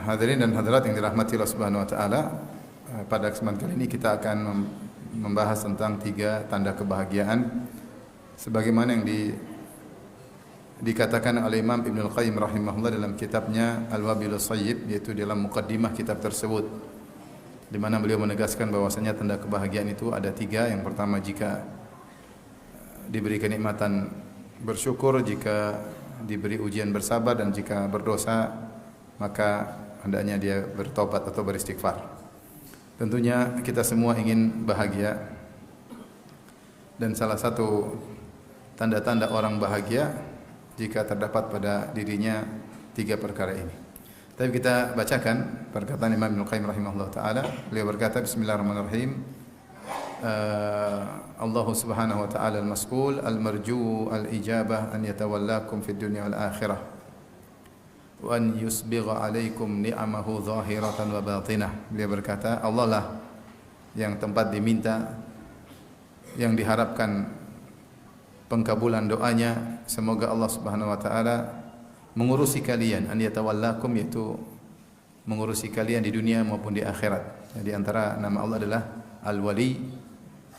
Hadirin dan hadirat yang dirahmati Allah Subhanahu wa taala, pada kesempatan kali ini kita akan membahas tentang 3 tanda kebahagiaan sebagaimana yang dikatakan oleh Imam Ibnul Qayyim rahimahullah dalam kitabnya Al-Wabilus Sayyib, yaitu dalam mukaddimah kitab tersebut, di mana beliau menegaskan bahwasanya tanda kebahagiaan itu ada 3. Yang pertama, jika diberi kenikmatan bersyukur, jika diberi ujian bersabar, dan jika berdosa maka hendaknya dia bertobat atau beristighfar. Tentunya kita semua ingin bahagia, dan salah satu tanda-tanda orang bahagia jika terdapat pada dirinya 3 perkara ini. Tapi kita bacakan perkataan Imam Ibnul Qayyim rahimahullah taala. Beliau berkata, bismillahirrahmanirrahim, Allah subhanahu wa ta'ala al-mas'ul al-marju al-ijabah an yatawallakum fid dunya wal akhirah wa an yusbigha alaikum ni'amahu zahiratan wa batinah. Beliau berkata, Allah lah yang tempat diminta, yang diharapkan pengkabulan doanya. Semoga Allah Subhanahu wa taala mengurusi kalian, an yatawallakum, yaitu mengurusi kalian di dunia maupun di akhirat. Jadi antara nama Allah adalah Al-Wali,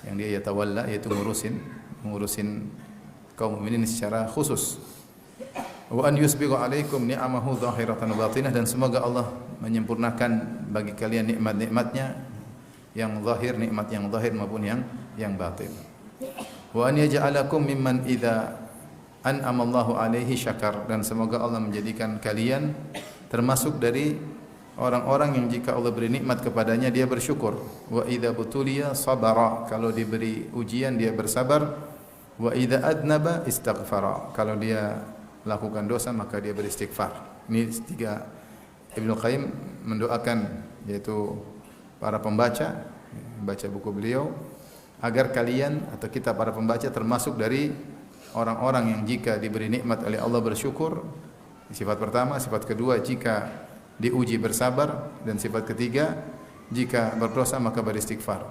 yang dia yatawalla, yaitu mengurusin kaum mukminin secara khusus. Wa an yusbigha alaikum ni'amahu zahiratan wa batinah, dan semoga Allah menyempurnakan bagi kalian nikmat-nikmatnya yang zahir, nikmat yang zahir maupun yang batin. Wa an yaj'alakum mimman idza an'ama Allahu alaihi syakar, dan semoga Allah menjadikan kalian termasuk dari orang-orang yang jika Allah beri nikmat kepadanya dia bersyukur. Wa idza butuliya sabara, kalau diberi ujian dia bersabar. Wa idza adnaba istaghfara, kalau dia lakukan dosa maka dia beristighfar. Ini 3 Ibnu Qayyim mendoakan, yaitu para pembaca, baca buku beliau, agar kalian atau kita para pembaca termasuk dari orang-orang yang jika diberi nikmat oleh Allah bersyukur. Sifat pertama. Sifat kedua, jika diuji bersabar, dan sifat ketiga, jika berdosa maka beristighfar.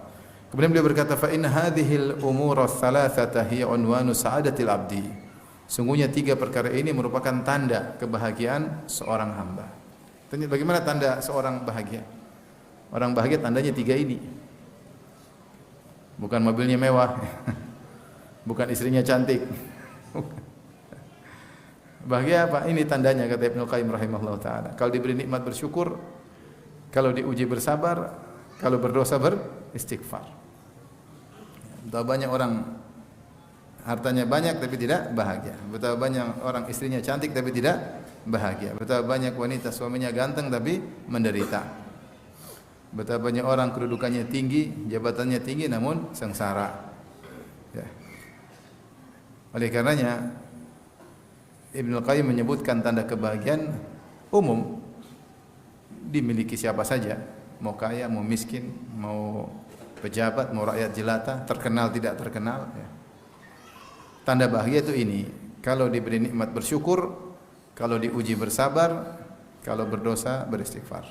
Kemudian beliau berkata, fa in hadhil umura thalathata hiya unwanu sa'adatil abdi. Sungguhnya 3 perkara ini merupakan tanda kebahagiaan seorang hamba. Tanya, bagaimana tanda seorang bahagia? Orang bahagia tandanya 3 ini. Bukan mobilnya mewah, bukan istrinya cantik. Bahagia apa? Ini tandanya, kata Ibnu Qayyim rahimahullah taala. Kalau diberi nikmat bersyukur, kalau diuji bersabar, kalau berdosa beristighfar. Betapa banyak orang hartanya banyak tapi tidak bahagia. Betapa banyak orang istrinya cantik tapi tidak bahagia. Betapa banyak wanita suaminya ganteng tapi menderita. Betapa banyak orang kedudukannya tinggi, jabatannya tinggi namun sengsara. Ya. Oleh karenanya Ibnu Qayyim menyebutkan tanda kebahagiaan umum dimiliki siapa saja, mau kaya, mau miskin, mau pejabat, mau rakyat jelata, terkenal tidak terkenal. Ya. Tanda bahagia itu ini, kalau diberi nikmat bersyukur, kalau diuji bersabar, kalau berdosa beristighfar.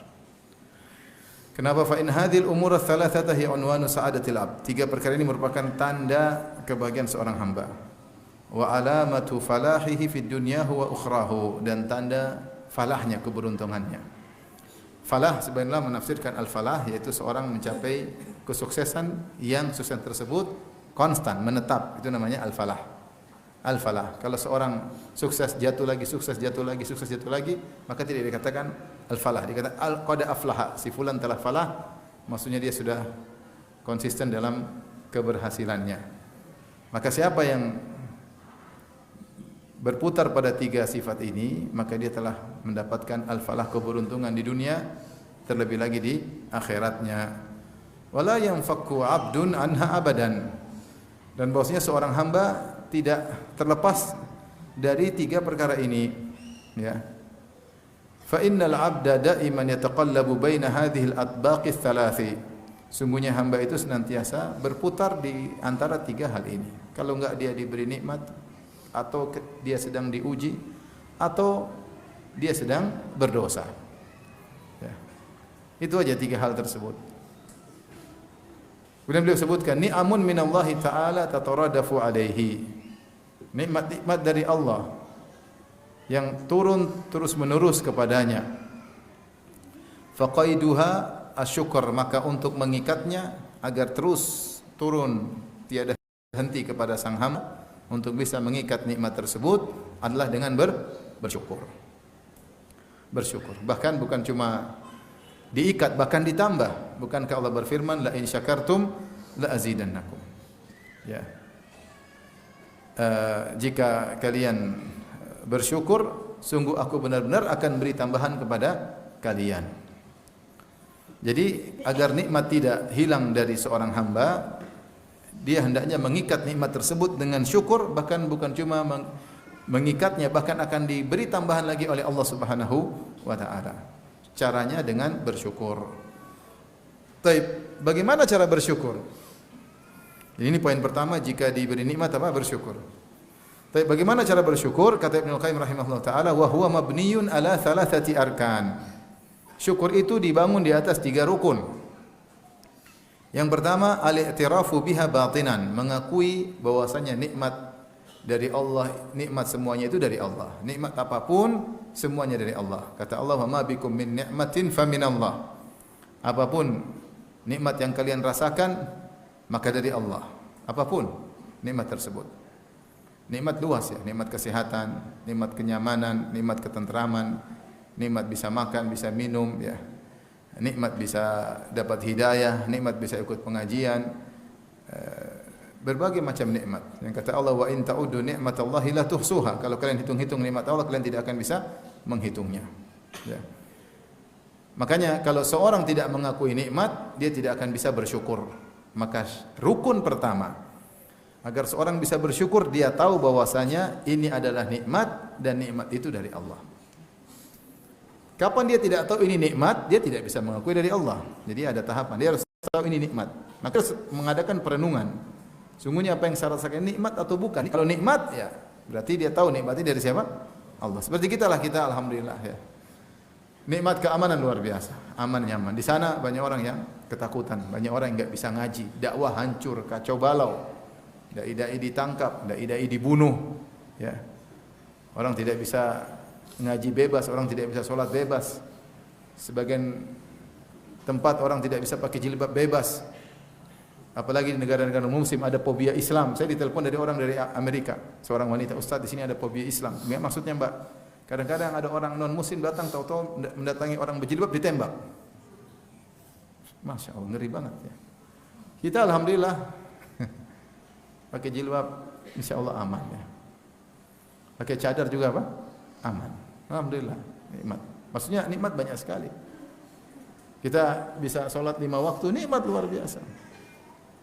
Kenapa? Fa in hadhil umur ats-tsalatsata hi unwanu sa'adatil 'abd. 3 perkara ini merupakan tanda kebahagiaan seorang hamba. Wa alamatu falahihi fid dunya huwa ukhrahu, dan tanda falahnya, keberuntungannya. Falah sebenarnya menafsirkan al-falah, yaitu seorang mencapai kesuksesan yang sukses tersebut konstan, menetap. Itu namanya al-falah. Al-falah. Kalau seorang sukses jatuh lagi, sukses jatuh lagi, sukses jatuh lagi, maka tidak dikatakan al-falah. Dikatakan qad aflaha, si fulan telah falah, maksudnya dia sudah konsisten dalam keberhasilannya. Maka siapa yang berputar pada 3 sifat ini, maka dia telah mendapatkan al-falah, keberuntungan di dunia, terlebih lagi di akhiratnya. Wala yanfakku 'abdun anha abadan. Dan bahwasanya seorang hamba tidak terlepas dari 3 perkara ini, ya. Fa innal 'abda da'iman yataqallabu baina hadhihi al-atbaqi ats-tsalathi. Sungguhnya hamba itu senantiasa berputar di antara 3 hal ini. Kalau enggak dia diberi nikmat, atau dia sedang diuji, atau dia sedang berdosa. Ya. Itu aja 3 hal tersebut. Kemudian beliau sebutkan, ni'amun minallahi ta'ala tataradafu alaihi. Nikmat-nikmat dari Allah yang turun terus menerus kepadanya. Faqaiduha asyukur, maka untuk mengikatnya agar terus turun tiada henti kepada sang hamba, untuk bisa mengikat nikmat tersebut adalah dengan bersyukur. Bersyukur. Bahkan bukan cuma diikat, bahkan ditambah. Bukankah Allah berfirman, la in syakartum la azidannakum. Ya. Jika kalian bersyukur, sungguh aku benar-benar akan beri tambahan kepada kalian. Jadi agar nikmat tidak hilang dari seorang hamba, dia hendaknya mengikat nikmat tersebut dengan syukur, bahkan bukan cuma mengikatnya, bahkan akan diberi tambahan lagi oleh Allah Subhanahu wa taala. Caranya dengan bersyukur. Baik, bagaimana cara bersyukur? Ini poin pertama, jika diberi nikmat apa? Bersyukur. Baik, bagaimana cara bersyukur? Kata Ibnu Qayyim rahimahullah taala, wa huwa mabniyun ala thalathati arkan. Syukur itu dibangun di atas 3 rukun. Yang pertama, al-i'tirafu biha batinan, mengakui bahwasanya nikmat dari Allah, nikmat semuanya itu dari Allah. Nikmat apapun semuanya dari Allah. Kata Allah, "Wa ma bikum min ni'matin faminallah." Apapun nikmat yang kalian rasakan, maka dari Allah. Apapun nikmat tersebut. Nikmat luas ya, nikmat kesehatan, nikmat kenyamanan, nikmat ketentraman, nikmat bisa makan, bisa minum ya. Nikmat bisa dapat hidayah, nikmat bisa ikut pengajian, berbagai macam nikmat. Yang kata Allah, wa in ta'uddu ni'matallahi la tuhsuha. Kalau kalian hitung-hitung nikmat Allah, kalian tidak akan bisa menghitungnya. Ya. Makanya kalau seorang tidak mengakui nikmat, dia tidak akan bisa bersyukur. Maka rukun pertama agar seorang bisa bersyukur, dia tahu bahwasanya ini adalah nikmat dan nikmat itu dari Allah. Kapan dia tidak tahu ini nikmat, dia tidak bisa mengakui dari Allah. Jadi ada tahapan, dia harus tahu ini nikmat. Maka harus mengadakan perenungan. Sungguhnya apa yang saya rasakan nikmat atau bukan? Kalau nikmat ya berarti dia tahu nikmatnya dari siapa? Allah. Seperti kita lah, kita alhamdulillah ya. Nikmat keamanan luar biasa, aman nyaman. Di sana banyak orang yang ketakutan, banyak orang yang enggak bisa ngaji, dakwah hancur, kacau balau. Dai-dai ditangkap, dai-dai dibunuh, ya. Orang tidak bisa ngaji bebas, orang tidak bisa sholat bebas. Sebagian tempat orang tidak bisa pakai jilbab bebas. Apalagi di negara-negara muslim ada fobia Islam. Saya ditelepon dari orang dari Amerika, seorang wanita, "Ustaz, di sini ada fobia Islam." Ya, maksudnya, Mbak, kadang-kadang ada orang non muslim datang tahu-tahu mendatangi orang berjilbab ditembak. Masya Allah, ngeri banget ya. Kita alhamdulillah pakai jilbab, insya Allah aman ya. Pakai cadar juga apa? Aman. Alhamdulillah, nikmat. Maksudnya nikmat banyak sekali. Kita bisa sholat 5 waktu, nikmat luar biasa.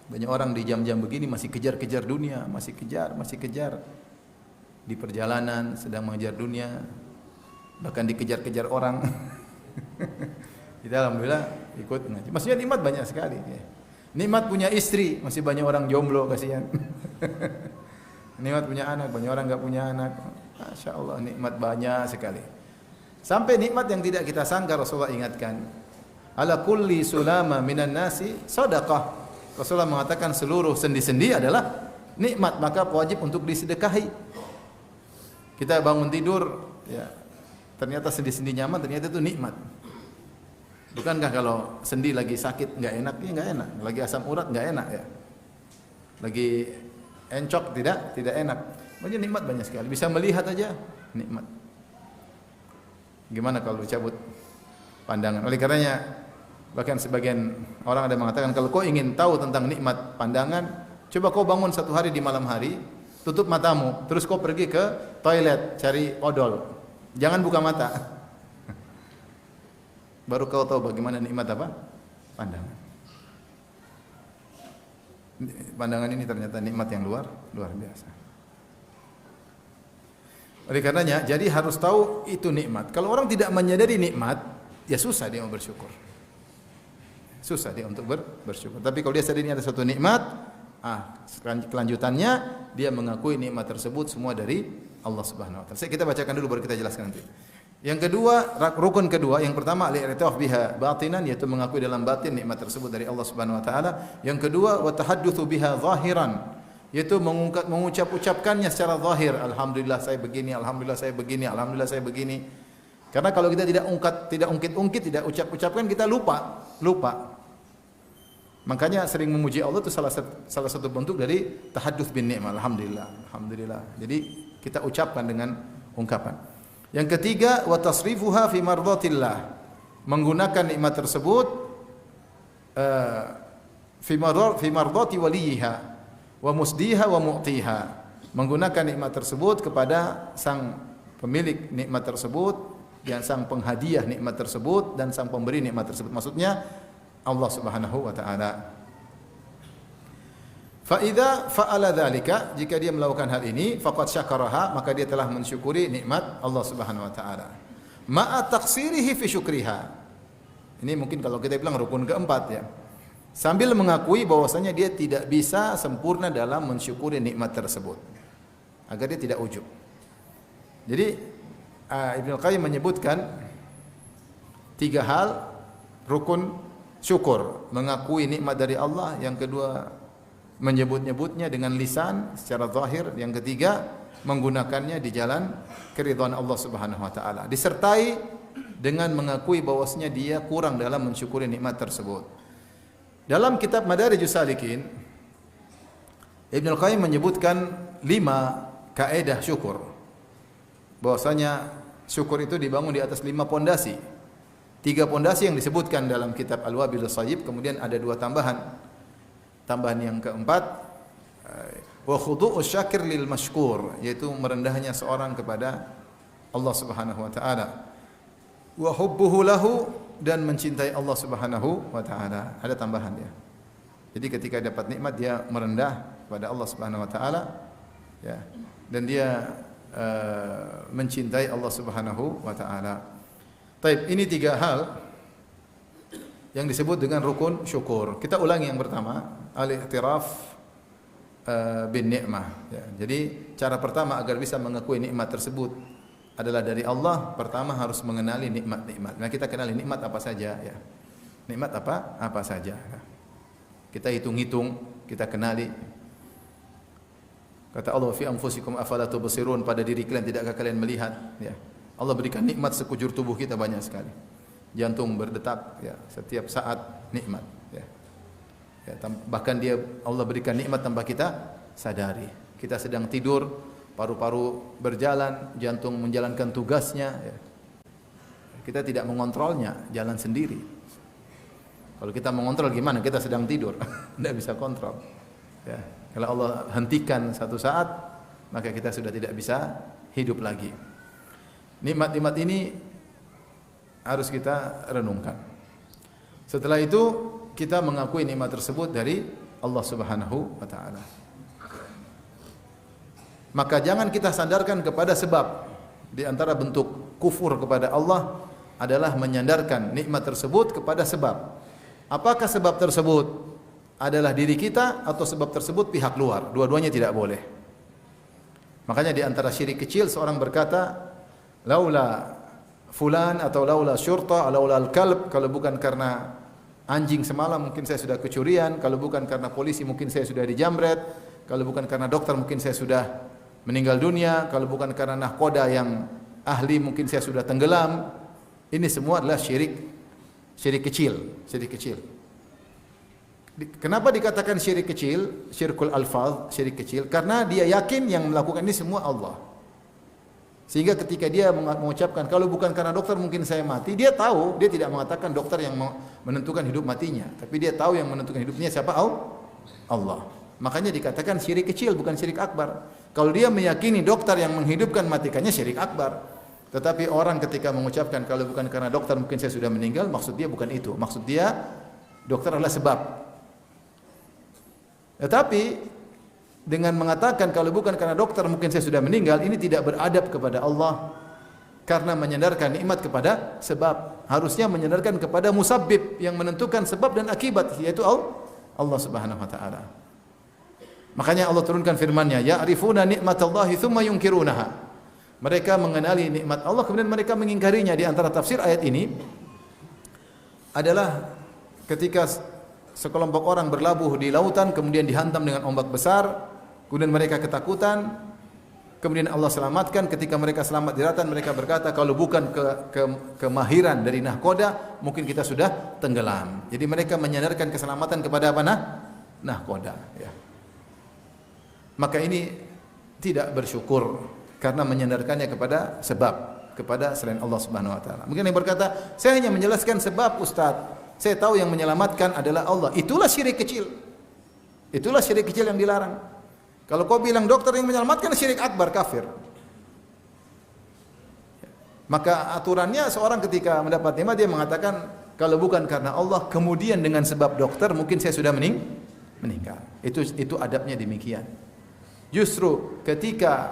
Banyak orang di jam-jam begini masih kejar-kejar dunia, masih kejar. Di perjalanan sedang mengejar dunia, bahkan dikejar-kejar orang. Kita alhamdulillah ikut ngaji. Maksudnya nikmat banyak sekali ya. Nikmat punya istri, masih banyak orang jomblo, kasihan. Nikmat punya anak, banyak orang enggak punya anak. Masya Allah, nikmat banyak sekali. Sampai nikmat yang tidak kita sangka, Rasulullah ingatkan, ala kulli sulama minan nasi sadaqah. Rasulullah mengatakan seluruh sendi-sendi adalah nikmat, maka wajib untuk disedekahi. Kita bangun tidur, ya, ternyata sendi-sendi nyaman, ternyata itu nikmat. Bukankah kalau sendi lagi sakit nggak enak? Ya nggak enak. Lagi asam urat nggak enak ya. Lagi encok tidak enak. Banyak nikmat banyak sekali. Bisa melihat aja nikmat. Gimana kalau dicabut pandangan? Oleh karenanya bahkan sebagian orang ada mengatakan, kalau kau ingin tahu tentang nikmat pandangan, coba kau bangun satu hari di malam hari, tutup matamu, terus kau pergi ke toilet cari odol. Jangan buka mata. Baru kau tahu bagaimana nikmat apa? Pandangan. Pandangan ini ternyata nikmat yang luar biasa. Oleh karenanya, jadi harus tahu itu nikmat. Kalau orang tidak menyadari nikmat, ya susah dia mau bersyukur. Susah dia untuk bersyukur. Tapi kalau dia sadar ini ada suatu nikmat, kelanjutannya dia mengakui nikmat tersebut semua dari Allah Subhanahu wa taala. Kita bacakan dulu baru kita jelaskan nanti. Yang kedua, rukun kedua, yang pertama al-i'tiraf biha batinan, yaitu mengakui dalam batin nikmat tersebut dari Allah Subhanahu wa taala. Yang kedua, wa tahaddutsu biha zahiran, yaitu mengucap-ucapkannya secara zahir. Alhamdulillah saya begini, alhamdulillah saya begini, alhamdulillah saya begini. Karena kalau kita tidak ungkit-ungkit, tidak ucapkan kita lupa. Makanya sering memuji Allah itu salah satu bentuk dari tahadduts bin ni'mah. Alhamdulillah. Jadi kita ucapkan dengan ungkapan. Yang ketiga, wa tasrifuha fi mardatillah. Menggunakan nikmat tersebut fi mardati waliha wa musdiha wa mu'tiha. Menggunakan nikmat tersebut kepada sang pemilik nikmat tersebut, dan sang penghadiah nikmat tersebut, dan sang pemberi nikmat tersebut. Maksudnya Allah Subhanahu wa taala. Fa idza fa'ala dzalika, jika dia melakukan hal ini, faqad syakaraha, maka dia telah mensyukuri nikmat Allah Subhanahu wa taala. Ma'a taqsirihi fi syukriha. Ini mungkin kalau kita bilang rukun keempat ya. Sambil mengakui bahwasanya dia tidak bisa sempurna dalam mensyukuri nikmat tersebut. Agar dia tidak ujub. Jadi Ibnu Qayyim menyebutkan 3 hal rukun syukur, mengakui nikmat dari Allah, yang kedua menyebut-nyebutnya dengan lisan secara zahir, yang ketiga menggunakannya di jalan keridhaan Allah Subhanahu wa taala, disertai dengan mengakui bahwasanya dia kurang dalam mensyukuri nikmat tersebut. Dalam kitab Madarijus Salikin, Ibnu Qayyim menyebutkan 5 kaidah syukur. Bahwasanya syukur itu dibangun di atas 5 pondasi. 3 pondasi yang disebutkan dalam kitab Al-Wabilus Shayyib, kemudian ada 2 tambahan. Tambahan yang keempat, wa khudu'us syakir lil mashkur, yaitu merendahnya seorang kepada Allah Subhanahu wa taala. Wa hubbuhu lahu, dan mencintai Allah Subhanahu wa taala. Ada tambahan ya. Jadi ketika dapat nikmat dia merendah kepada Allah Subhanahu wa taala ya, dan dia mencintai Allah Subhanahu wa taala. Baik, ini 3 hal yang disebut dengan rukun syukur. Kita ulangi yang pertama, al-i'tiraf bin ni'mah ya. Jadi cara pertama agar bisa mengakui nikmat tersebut adalah dari Allah, pertama harus mengenali nikmat-nikmat. Nah, kita kenali nikmat apa saja ya. Nikmat apa saja. Kita hitung-hitung, kita kenali. Kata Allah, fi anfusikum afala tubsirun, pada diri kalian tidakkah kalian melihat ya. Allah berikan nikmat sekujur tubuh kita banyak sekali. Jantung berdetak ya, setiap saat nikmat ya. Bahkan Allah berikan nikmat tanpa kita sadari. Kita sedang tidur, paru-paru berjalan, jantung menjalankan tugasnya ya. Kita tidak mengontrolnya, jalan sendiri. Kalau kita mengontrol gimana? Kita sedang tidur, tidak bisa kontrol ya. Kalau Allah hentikan satu saat, maka kita sudah tidak bisa hidup lagi. Nikmat-nikmat ini harus kita renungkan. Setelah itu kita mengakui nikmat tersebut dari Allah Subhanahu wa taala. Maka jangan kita sandarkan kepada sebab. Di antara bentuk kufur kepada Allah adalah menyandarkan nikmat tersebut kepada sebab. Apakah sebab tersebut adalah diri kita atau sebab tersebut pihak luar? Dua-duanya tidak boleh. Makanya di antara syirik kecil seorang berkata, laula fulan atau laula syurta, laula al-kalb, kalau bukan karena anjing semalam mungkin saya sudah kecurian, kalau bukan karena polisi mungkin saya sudah dijamret, kalau bukan karena dokter mungkin saya sudah meninggal dunia, kalau bukan karena nahkoda yang ahli mungkin saya sudah tenggelam. Ini semua adalah syirik kecil. Kenapa dikatakan syirik kecil, syirkul alfaz, syirik kecil? Karena dia yakin yang melakukan ini semua Allah. Sehingga ketika dia mengucapkan kalau bukan karena dokter mungkin saya mati, dia tahu, dia tidak mengatakan dokter yang menentukan hidup matinya, tapi dia tahu yang menentukan hidupnya siapa? Allah. Makanya dikatakan syirik kecil, bukan syirik akbar. Kalau dia meyakini dokter yang menghidupkan matikannya, syirik akbar. Tetapi orang ketika mengucapkan kalau bukan karena dokter mungkin saya sudah meninggal, maksud dia bukan itu. Maksud dia dokter adalah sebab. Tetapi dengan mengatakan kalau bukan karena dokter mungkin saya sudah meninggal, ini tidak beradab kepada Allah, karena menyandarkan nikmat kepada sebab. Harusnya menyandarkan kepada musabbib yang menentukan sebab dan akibat, yaitu Allah Subhanahu wa taala. Makanya Allah turunkan firman-Nya, ya'rifuna nikmatallahi tsumma yunkirunaha. Mereka mengenali nikmat Allah kemudian mereka mengingkarinya. Di antara tafsir ayat ini adalah ketika sekelompok orang berlabuh di lautan kemudian dihantam dengan ombak besar, kemudian mereka ketakutan, kemudian Allah selamatkan. Ketika mereka selamat di daratan, mereka berkata, kalau bukan kemahiran dari nahkoda, mungkin kita sudah tenggelam. Jadi mereka menyandarkan keselamatan kepada apa? Nahkoda. Ya. Maka ini tidak bersyukur karena menyandarkannya kepada sebab, kepada selain Allah Subhanahu wa taala. Mungkin yang berkata, saya hanya menjelaskan sebab Ustaz. Saya tahu yang menyelamatkan adalah Allah. Itulah syirik kecil. Itulah syirik kecil yang dilarang. Kalau kau bilang dokter yang menyelamatkan, syirik akbar, kafir. Maka aturannya seorang ketika mendapat nikmat dia mengatakan, kalau bukan karena Allah, kemudian dengan sebab dokter mungkin saya sudah meninggal. Itu adabnya demikian. Justru ketika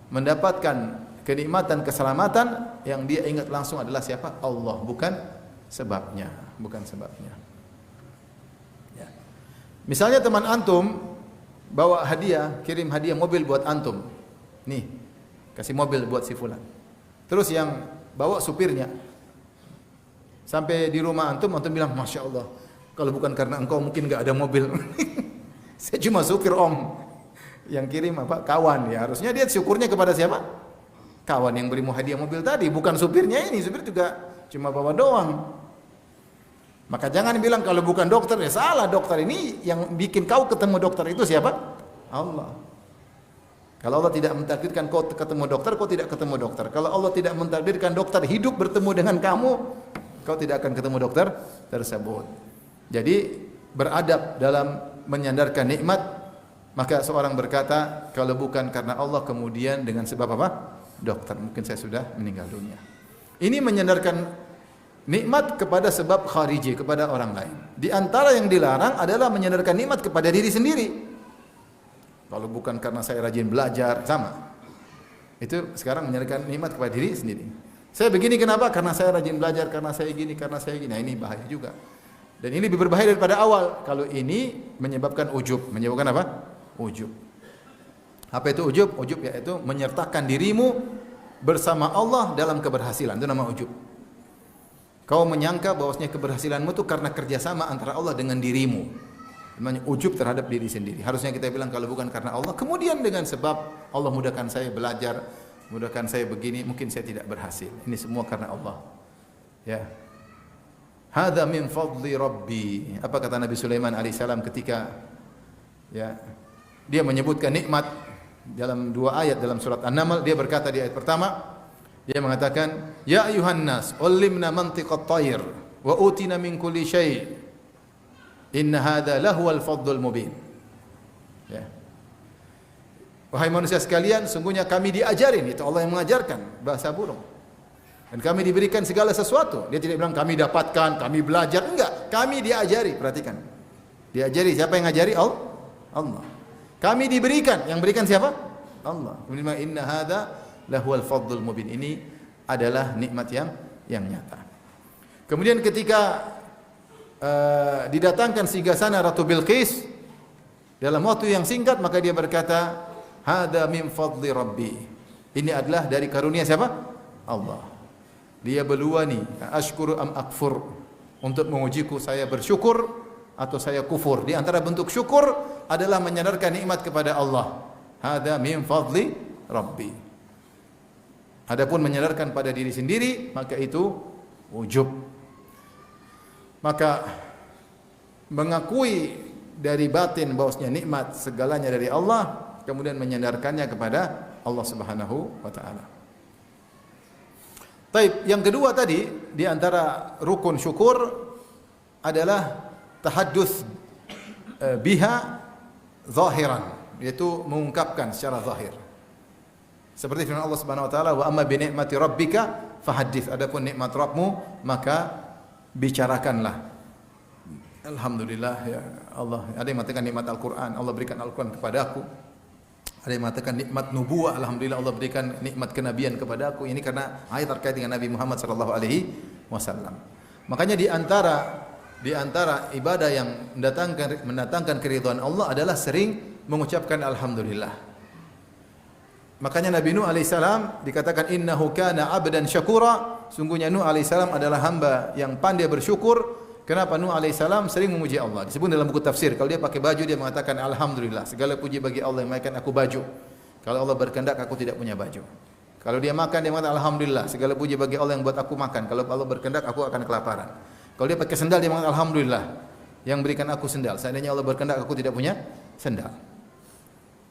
mendapatkan kenikmatan, keselamatan, yang dia ingat langsung adalah siapa? Allah, bukan sebabnya, bukan sebabnya. Ya. Misalnya teman antum bawa hadiah, kirim hadiah mobil buat antum. Nih, kasih mobil buat si fulan. Terus yang bawa supirnya. Sampai di rumah antum bilang, Masya Allah, kalau bukan karena engkau mungkin enggak ada mobil. Saya cuma supir om. Yang kirim apa? Kawan. Ya, harusnya dia syukurnya kepada siapa? Kawan yang beri hadiah mobil tadi, bukan supirnya ini. Supir juga cuma bawa doang. Maka jangan bilang kalau bukan dokter, ya salah. Dokter ini yang bikin kau ketemu dokter itu siapa? Allah. Kalau Allah tidak mentakdirkan kau ketemu dokter, kau tidak ketemu dokter. Kalau Allah tidak mentakdirkan dokter hidup bertemu dengan kamu, kau tidak akan ketemu dokter tersebut. Jadi beradab dalam menyandarkan nikmat. Maka seorang berkata, kalau bukan karena Allah, kemudian dengan sebab apa? Dokter, mungkin saya sudah meninggal dunia. Ini menyandarkan nikmat kepada sebab khariji, kepada orang lain. Di antara yang dilarang adalah menyandarkan nikmat kepada diri sendiri. Kalau bukan karena saya rajin belajar, sama. Itu sekarang menyandarkan nikmat kepada diri sendiri. Saya begini kenapa? Karena saya rajin belajar, karena saya gini, karena saya gini. Nah, ini bahaya juga. Dan ini lebih berbahaya daripada awal. Kalau ini menyebabkan ujub. Menyebabkan apa? Ujub. Apa itu ujub? Ujub yaitu menyertakan dirimu bersama Allah dalam keberhasilan. Itu nama ujub. Kau menyangka bahwasanya keberhasilanmu itu karena kerjasama antara Allah dengan dirimu. Namanya ujub terhadap diri sendiri. Harusnya kita bilang kalau bukan karena Allah, kemudian dengan sebab Allah mudahkan saya belajar, mudahkan saya begini, mungkin saya tidak berhasil. Ini semua karena Allah. Ya. Hadza min fadli Rabbi. Apa kata Nabi Sulaiman alaihissalam ketika dia menyebutkan nikmat dalam dua ayat dalam surat An-Naml? Dia berkata di ayat pertama, dia mengatakan, ya ayuhan nas, ulimna mantiqat tayr wa utina min kulli syai'. Inna hadza lahuwal fadlul mubin. Ya. Wahai manusia sekalian, sungguhnya kami diajarin, itu Allah yang mengajarkan bahasa burung. Dan kami diberikan segala sesuatu. Dia tidak bilang kami dapatkan, kami belajar, enggak, kami diajari. Perhatikan. Diajari, siapa yang ngajari? Allah. Kami diberikan, yang berikan siapa? Allah. Kemudian inna hadza lahuwal fadlul mubin. Ini adalah nikmat yang nyata. Kemudian ketika didatangkan singgasana Ratu Bilqis dalam waktu yang singkat, maka dia berkata, hadza min fadli Rabbi. Ini adalah dari karunia siapa? Allah. Dia beluani, ashkuru am akfur, untuk mengujiku saya bersyukur atau saya kufur. Di antara bentuk syukur adalah menyandarkan nikmat kepada Allah. Hadza min fadli Rabbi. Adapun menyandarkan pada diri sendiri, maka itu ujub. Maka mengakui dari batin bahwasanya nikmat segalanya dari Allah, kemudian menyandarkannya kepada Allah Subhanahu wa taala. Baik, yang kedua tadi di antara rukun syukur adalah tahadduts biha zahiran, yaitu mengungkapkan secara zahir. Seperti firman Allah Subhanahu wa taala, wa amma bi ni'mati rabbika fahaddits. Adapun nikmat Rabbmu maka bicarakanlah. Alhamdulillah ya Allah. Ada yang mengatakan nikmat Al-Qur'an, Allah berikan Al-Qur'an kepadaku. Ada yang mengatakan nikmat nubuwah, alhamdulillah Allah berikan nikmat kenabian kepadaku. Ini karena ayat terkait dengan Nabi Muhammad sallallahu alaihi wasallam. Makanya di antara ibadah yang mendatangkan keridhaan Allah adalah sering mengucapkan alhamdulillah. Makanya Nabi Nuh alaihissalam dikatakan innahu kana 'abdan syakura. Sungguhnya Nuh alaihissalam adalah hamba yang pandai bersyukur. Kenapa Nuh alaihissalam sering memuji Allah? Disebut dalam buku tafsir, kalau dia pakai baju dia mengatakan alhamdulillah, segala puji bagi Allah yang memberikan aku baju. Kalau Allah berkehendak aku tidak punya baju. Kalau dia makan, dia mengatakan alhamdulillah, segala puji bagi Allah yang buat aku makan. Kalau Allah berkehendak aku akan kelaparan. Kalau dia pakai sendal, dia mengatakan alhamdulillah yang berikan aku sendal. Seandainya Allah berkehendak aku tidak punya sendal.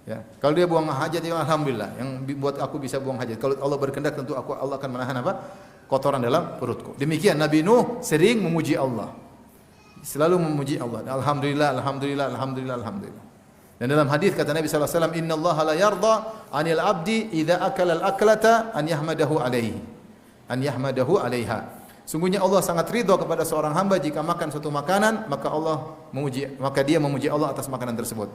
Ya. Kalau dia buang hajat, dia alhamdulillah yang buat aku bisa buang hajat. Kalau Allah berkehendak tentu Allah akan menahan apa? Kotoran dalam perutku. Demikian Nabi Nuh sering memuji Allah. Selalu memuji Allah. Alhamdulillah, alhamdulillah, alhamdulillah, alhamdulillah. Dan dalam hadis kata Nabi sallallahu alaihi wasallam, "Innallaha la yarda 'anil 'abdi idza akala al-aklata an yahmadahu 'alaihi." An yahmadahu 'alaiha. Sungguhnya Allah sangat ridha kepada seorang hamba jika makan suatu makanan, maka dia memuji Allah atas makanan tersebut.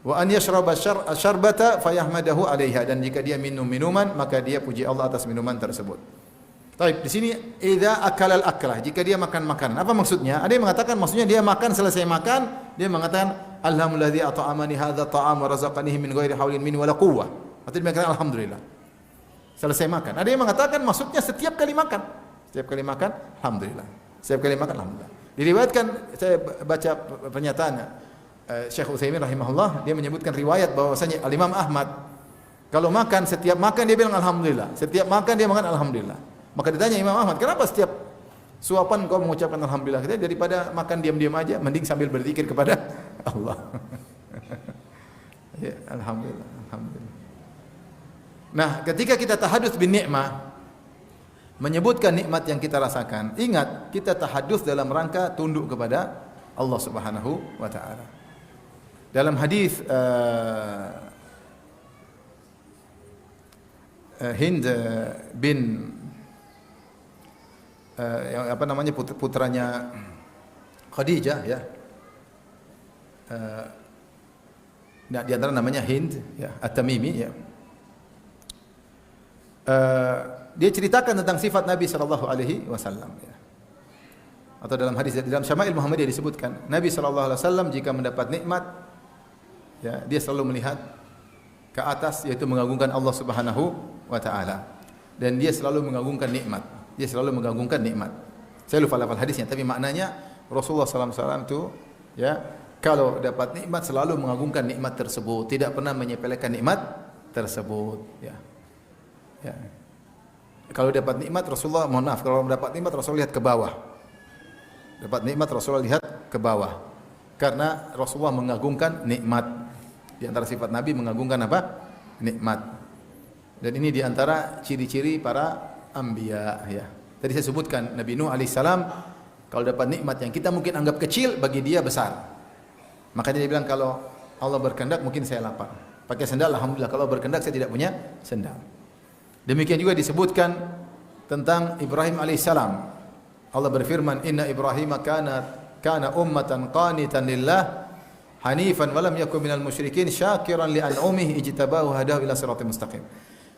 Wa an yashraba syarbata fayahmadahu 'alaiha, dan jika dia minum minuman, maka dia puji Allah atas minuman tersebut. Baik, di sini idza akala al-aklah, jika dia makan makanan. Apa maksudnya? Ada yang mengatakan maksudnya dia makan, selesai makan, dia mengatakan alhamdulilladzi at'amani hadza ta'am wa razaqanihi min ghairi haulin minni wala quwwah. Atau dia mengatakan alhamdulillah. Selesai makan. Ada yang mengatakan maksudnya setiap kali makan. Setiap kali makan alhamdulillah. Setiap kali makan alhamdulillah. Diriwayatkan, saya baca pernyataannya Syekh Utsaimin rahimahullah, dia menyebutkan riwayat bahwasanya Al-Imam Ahmad kalau makan, setiap makan dia bilang alhamdulillah. Setiap makan dia makan alhamdulillah. Maka ditanya Imam Ahmad, kenapa setiap suapan kau mengucapkan alhamdulillah? Kita daripada makan diam-diam aja, mending sambil berzikir kepada Allah. Ya, alhamdulillah, alhamdulillah. Nah, ketika kita tahadduts bin ni'mah, menyebutkan nikmat yang kita rasakan, ingat kita tahadduts dalam rangka tunduk kepada Allah Subhanahu wa taala. Dalam hadis Hind bin yang apa namanya putranya Khadijah, ya. Nah, di antara namanya Hind, ya, At-Tamimi, ya. Dia ceritakan tentang sifat Nabi sallallahu alaihi wasallam, ya. Atau dalam hadis dalam Syama'il Muhammadiyah disebutkan, Nabi sallallahu alaihi wasallam jika mendapat nikmat, ya, dia selalu melihat ke atas, yaitu mengagungkan Allah Subhanahu wa taala. Dan dia selalu mengagungkan nikmat. Dia selalu mengagungkan nikmat. Saya lupa lafal hadisnya, tapi maknanya Rasulullah sallallahu alaihi wasallam itu, ya, kalau dapat nikmat selalu mengagungkan nikmat tersebut, tidak pernah menyepelekan nikmat tersebut, ya. Ya. Kalau dapat nikmat Rasulullah, mohon maaf, kalau dapat nikmat Rasulullah lihat ke bawah. Dapat nikmat Rasulullah lihat ke bawah. Karena Rasulullah mengagungkan nikmat. Di antara sifat Nabi mengagungkan apa? Nikmat. Dan ini di antara ciri-ciri para anbiya, ya. Tadi saya sebutkan Nabi Nuh alaihissalam kalau dapat nikmat yang kita mungkin anggap kecil, bagi dia besar. Makanya dia bilang kalau Allah berkehendak mungkin saya lapar. Pakai sendal alhamdulillah, kalau berkehendak saya tidak punya sendal. Demikian juga disebutkan tentang Ibrahim alaihissalam. Allah berfirman, "Inna Ibrahim kana ummatan qanitan lillah hanifan wa lam yakun minal musyrikin syakiran li an'umihi ijtabahu hadahu ila siratal mustaqim."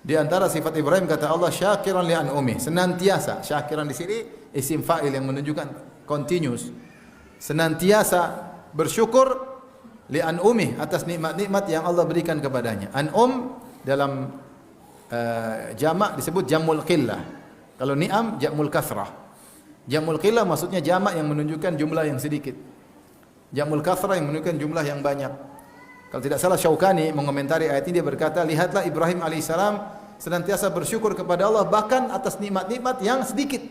Di antara sifat Ibrahim kata Allah syakiran li an'umihi, senantiasa. Syakiran di sini isim fa'il yang menunjukkan continuous. Senantiasa bersyukur li an'umihi, atas nikmat-nikmat yang Allah berikan kepadanya. An'um dalam jamak disebut jamul qillah. Kalau ni'am jamul kasrah. Jamul qillah maksudnya jamak yang menunjukkan jumlah yang sedikit. Jamul kasrah yang menunjukkan jumlah yang banyak. Kalau tidak salah Syaukani mengomentari ayat ini, dia berkata, lihatlah Ibrahim alaihissalam senantiasa bersyukur kepada Allah bahkan atas nikmat-nikmat yang sedikit.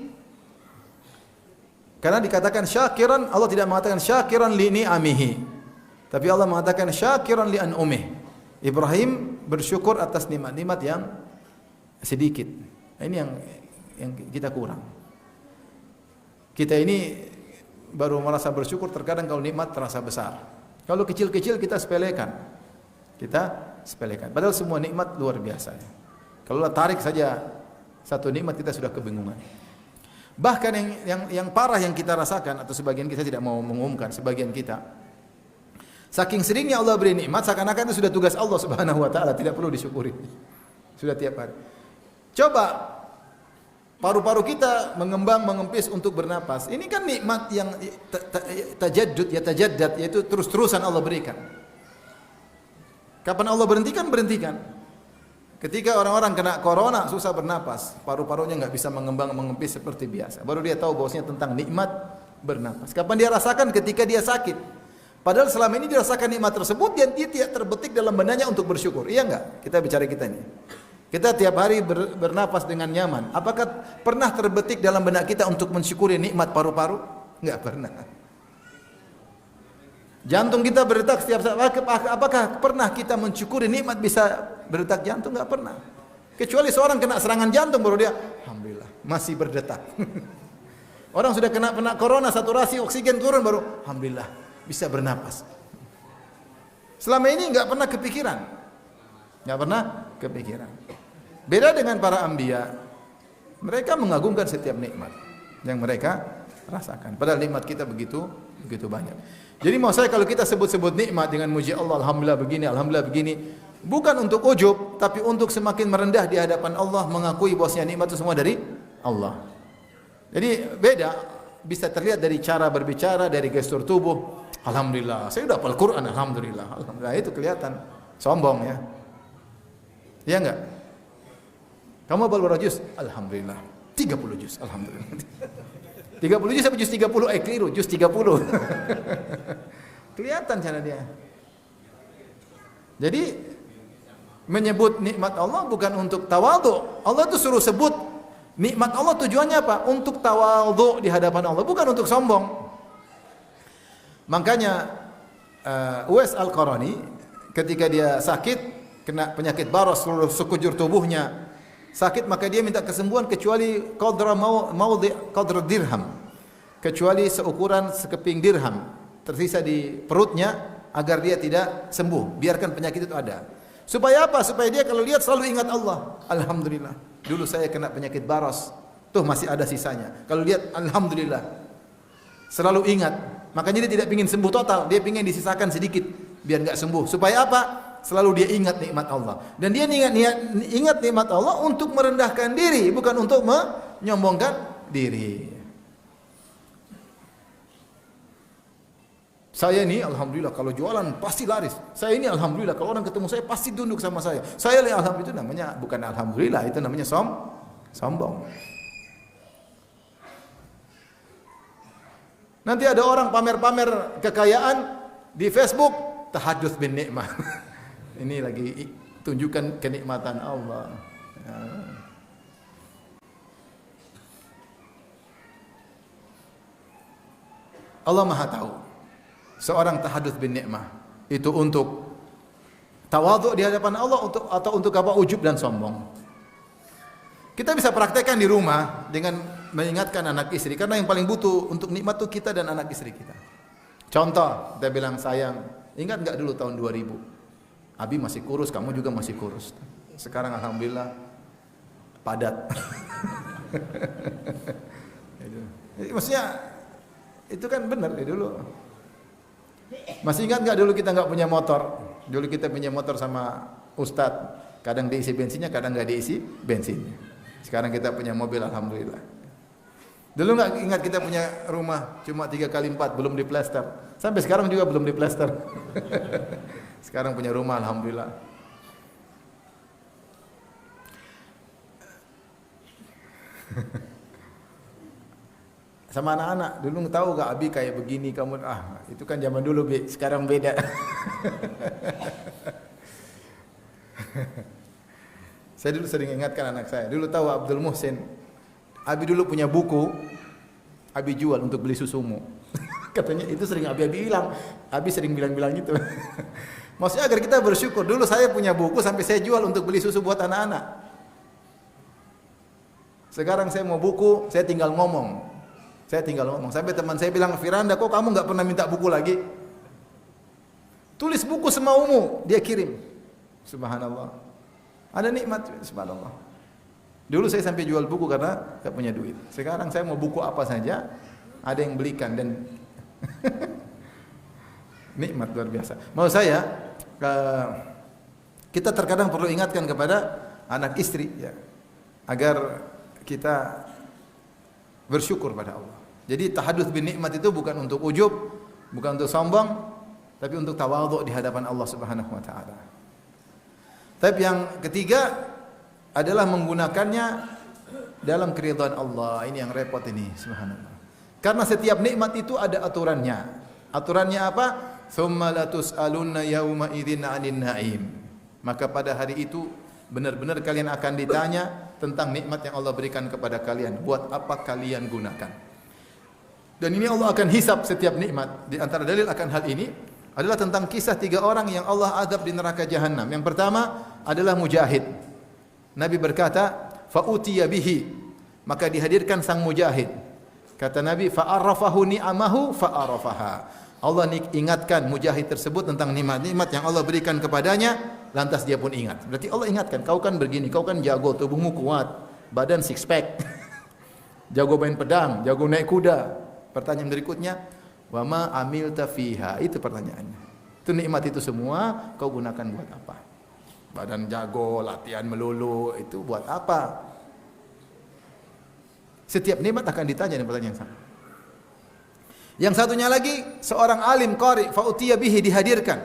Karena dikatakan syakiran, Allah tidak mengatakan syakiran li ni'amihi, tapi Allah mengatakan syakiran li an'umih. Ibrahim bersyukur atas nikmat-nikmat yang sedikit. Ini yang kita kurang. Kita ini baru merasa bersyukur terkadang kalau nikmat terasa besar. Kalau kecil-kecil kita sepelekan. Padahal semua nikmat luar biasa. Kalau tarik saja satu nikmat kita sudah kebingungan. Bahkan yang parah yang kita rasakan, atau sebagian kita tidak mau mengumumkan, sebagian kita saking seringnya Allah beri nikmat, seakan-akan itu sudah tugas Allah Subhanahu wa taala, tidak perlu disyukuri. Sudah tiap hari. Coba paru-paru kita mengembang, mengempis untuk bernapas. Ini kan nikmat yang tajaddad, yaitu terus-terusan Allah berikan. Kapan Allah berhentikan? Berhentikan. Ketika orang-orang kena corona susah bernapas, paru-parunya enggak bisa mengembang, mengempis seperti biasa. Baru dia tahu bahwasanya tentang nikmat bernapas. Kapan dia rasakan? Ketika dia sakit. Padahal selama ini dirasakan nikmat tersebut dan dia tidak terbetik dalam benaknya untuk bersyukur. Iya enggak? Kita bicara kita ini. Kita tiap hari bernapas dengan nyaman. Apakah pernah terbetik dalam benak kita untuk mensyukuri nikmat paru-paru? Enggak pernah. Jantung kita berdetak setiap saat. Apakah pernah kita mensyukuri nikmat bisa berdetak jantung? Enggak pernah. Kecuali seorang kena serangan jantung baru dia, alhamdulillah, masih berdetak. Orang sudah kena corona, saturasi oksigen turun baru, alhamdulillah, bisa bernapas. Selama ini enggak pernah kepikiran. Enggak pernah kepikiran. Beda dengan para anbiya. Mereka mengagungkan setiap nikmat yang mereka rasakan. Padahal nikmat kita begitu banyak. Jadi mau saya kalau kita sebut-sebut nikmat dengan muji Allah, alhamdulillah begini, bukan untuk ujub, tapi untuk semakin merendah di hadapan Allah, mengakui bahwasanya nikmat itu semua dari Allah. Jadi beda, bisa terlihat dari cara berbicara, dari gestur tubuh. Alhamdulillah, saya sudah hafal Quran, alhamdulillah. Alhamdulillah itu kelihatan sombong ya. Iya enggak? Kamu hafal berapa juz? Alhamdulillah. 30 juz, alhamdulillah. 30 juz apa juz 30? Keliru, juz 30. Kelihatan cara dia. Jadi menyebut nikmat Allah bukan untuk tawadhu. Allah itu suruh sebut nikmat Allah, tujuannya apa? Untuk tawadhu di hadapan Allah, bukan untuk sombong. Makanya Uwais Al-Qarani ketika dia sakit, kena penyakit baros seluruh sekujur tubuhnya sakit, maka dia minta kesembuhan kecuali qadra dirham, kecuali seukuran sekeping dirham tersisa di perutnya agar dia tidak sembuh, biarkan penyakit itu ada. Supaya apa? Supaya dia kalau lihat selalu ingat Allah. Alhamdulillah, dulu saya kena penyakit baros, tuh masih ada sisanya. Kalau lihat alhamdulillah, selalu ingat. Makanya dia tidak ingin sembuh total, dia ingin disisakan sedikit biar enggak sembuh. Supaya apa? Selalu dia ingat nikmat Allah. Dan dia ingat nikmat Allah untuk merendahkan diri, bukan untuk menyombongkan diri. Saya ini alhamdulillah kalau jualan pasti laris. Saya ini alhamdulillah kalau orang ketemu saya pasti tunduk sama saya. Saya alhamdulillah, itu namanya bukan alhamdulillah, itu namanya sombong. Nanti ada orang pamer-pamer kekayaan di Facebook, tahadduts bin nikmah. Ini lagi tunjukkan kenikmatan Allah. Allah Maha tahu. Seorang tahadduts bin nikmah itu untuk tawadhu di hadapan Allah atau untuk apa? Ujub dan sombong. Kita bisa praktekkan di rumah dengan mengingatkan anak istri, karena yang paling butuh untuk nikmat itu kita dan anak istri kita. Contoh, kita bilang sayang, ingat enggak dulu tahun 2000? Abi masih kurus, kamu juga masih kurus. Sekarang alhamdulillah padat. Maksudnya itu kan benar ya dulu. Masih ingat nggak dulu kita nggak punya motor? Dulu kita punya motor sama Ustadz, kadang diisi bensinnya, kadang nggak diisi bensinnya. Sekarang kita punya mobil, alhamdulillah. Dulu nggak ingat kita punya rumah cuma 3x4 belum diplester. Sampai sekarang juga belum diplester. Sekarang punya rumah, alhamdulillah. Sama anak-anak, dulu tahu gak Abi kayak begini, kamu itu kan zaman dulu, sekarang beda. Saya dulu sering ingatkan anak saya, dulu tahu Abdul Muhsin, Abi dulu punya buku, Abi jual untuk beli susumu. Katanya itu sering Abi bilang, Abi sering bilang gitu. Maksudnya agar kita bersyukur, dulu saya punya buku sampai saya jual untuk beli susu buat anak-anak. Sekarang saya mau buku, saya tinggal ngomong. Sampai teman saya bilang, Firanda, kok kamu nggak pernah minta buku lagi? Tulis buku semaumu, dia kirim. Subhanallah. Ada nikmat, subhanallah. Dulu saya sampai jual buku karena nggak punya duit. Sekarang saya mau buku apa saja, ada yang belikan dan nikmat luar biasa. Mau saya, kita terkadang perlu ingatkan kepada anak istri, ya, agar kita bersyukur pada Allah. Jadi tahadduts bin nikmat itu bukan untuk ujub, bukan untuk sombong, tapi untuk tawadhu di hadapan Allah Subhanahu wa taala. Tapi yang ketiga adalah menggunakannya dalam keridhaan Allah. Ini yang repot ini, subhanallah. Karena setiap nikmat itu ada aturannya. Aturannya apa? thumma latus'alunna yawma idzin 'anil na'im. Maka pada hari itu benar-benar kalian akan ditanya tentang nikmat yang Allah berikan kepada kalian. Buat apa kalian gunakan? Dan ini Allah akan hisab setiap nikmat. Di antara dalil akan hal ini adalah tentang kisah 3 orang yang Allah azab di neraka jahanam. Yang pertama adalah Mujahid. Nabi berkata, fa utiya bihi, maka dihadirkan sang Mujahid. Kata Nabi, fa arafahu ni'amahu fa arafaha. Allah ingatkan Mujahid tersebut tentang nikmat-nikmat yang Allah berikan kepadanya, lantas dia pun ingat. Berarti Allah ingatkan, kau kan begini, kau kan jago, tubuhmu kuat, badan six pack, jago main pedang, jago naik kuda. Pertanyaan berikutnya, wa ma amilta fiha? Itu pertanyaannya. Itu nikmat itu semua kau gunakan buat apa? Badan jago, latihan melulu, itu buat apa? Setiap nikmat akan ditanya dengan pertanyaan yang sama. Yang satunya lagi, seorang alim qari fa utiya bihi, dihadirkan.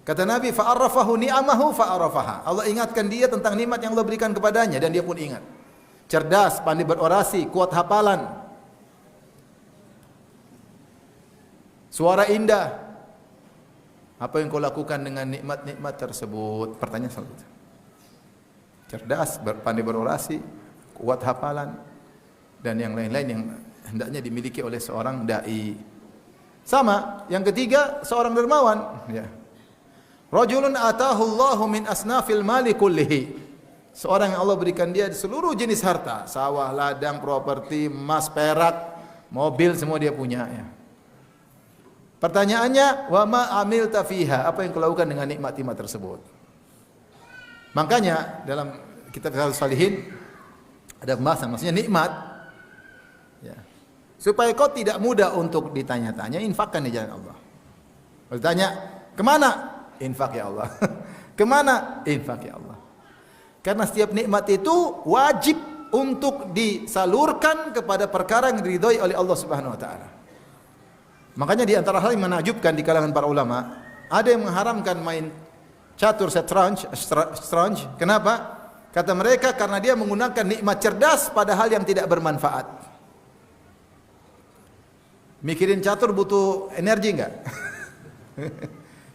Kata Nabi, fa arafahu ni'amahu fa arafaha. Allah ingatkan dia tentang nikmat yang Allah berikan kepadanya dan dia pun ingat. Cerdas, pandai berorasi, kuat hafalan. Suara indah. Apa yang kau lakukan dengan nikmat-nikmat tersebut? Pertanyaan selalu itu. Cerdas, pandai berorasi, kuat hafalan, dan yang lain-lain yang hendaknya dimiliki oleh seorang dai. Sama, yang ketiga seorang dermawan. Ya. Rajulun atahu Allahu min asnafil mali kullihi. Seorang yang Allah berikan dia seluruh jenis harta, sawah, ladang, properti, emas, perak, mobil, semua dia punya. Ya. Pertanyaannya, wa ma amilta fiha? Apa yang kau lakukan dengan nikmat-nikmat tersebut? Makanya dalam kitab Riyadhus Shalihin ada pembahasan, maksudnya nikmat. Ya. Supaya kau tidak mudah untuk ditanya-tanya, infakkan di jalan Allah. Bertanya, kemana? Infak ya Allah. Kemana? Infak ya Allah. Karena setiap nikmat itu wajib untuk disalurkan kepada perkara yang diridhoi oleh Allah Subhanahu wa taala. Makanya di antara hal yang menakjubkan di kalangan para ulama, ada yang mengharamkan main catur setranj. Kenapa? Kata mereka karena dia menggunakan nikmat cerdas pada hal yang tidak bermanfaat. Mikirin catur butuh energi enggak?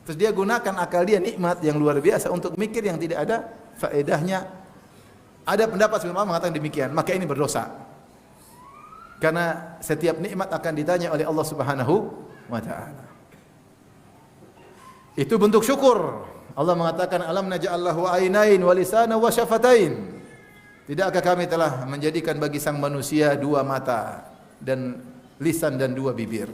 Terus dia gunakan akal dia, nikmat yang luar biasa untuk mikir yang tidak ada faedahnya. Ada pendapat sebelum mengatakan demikian, maka ini berdosa. Karena setiap nikmat akan ditanya oleh Allah Subhanahu wa taala. Itu bentuk syukur. Allah mengatakan alam naj'al lahu ainain wa lisana wa syafatain. Tidakkah kami telah menjadikan bagi sang manusia 2 mata dan lisan dan 2 bibir.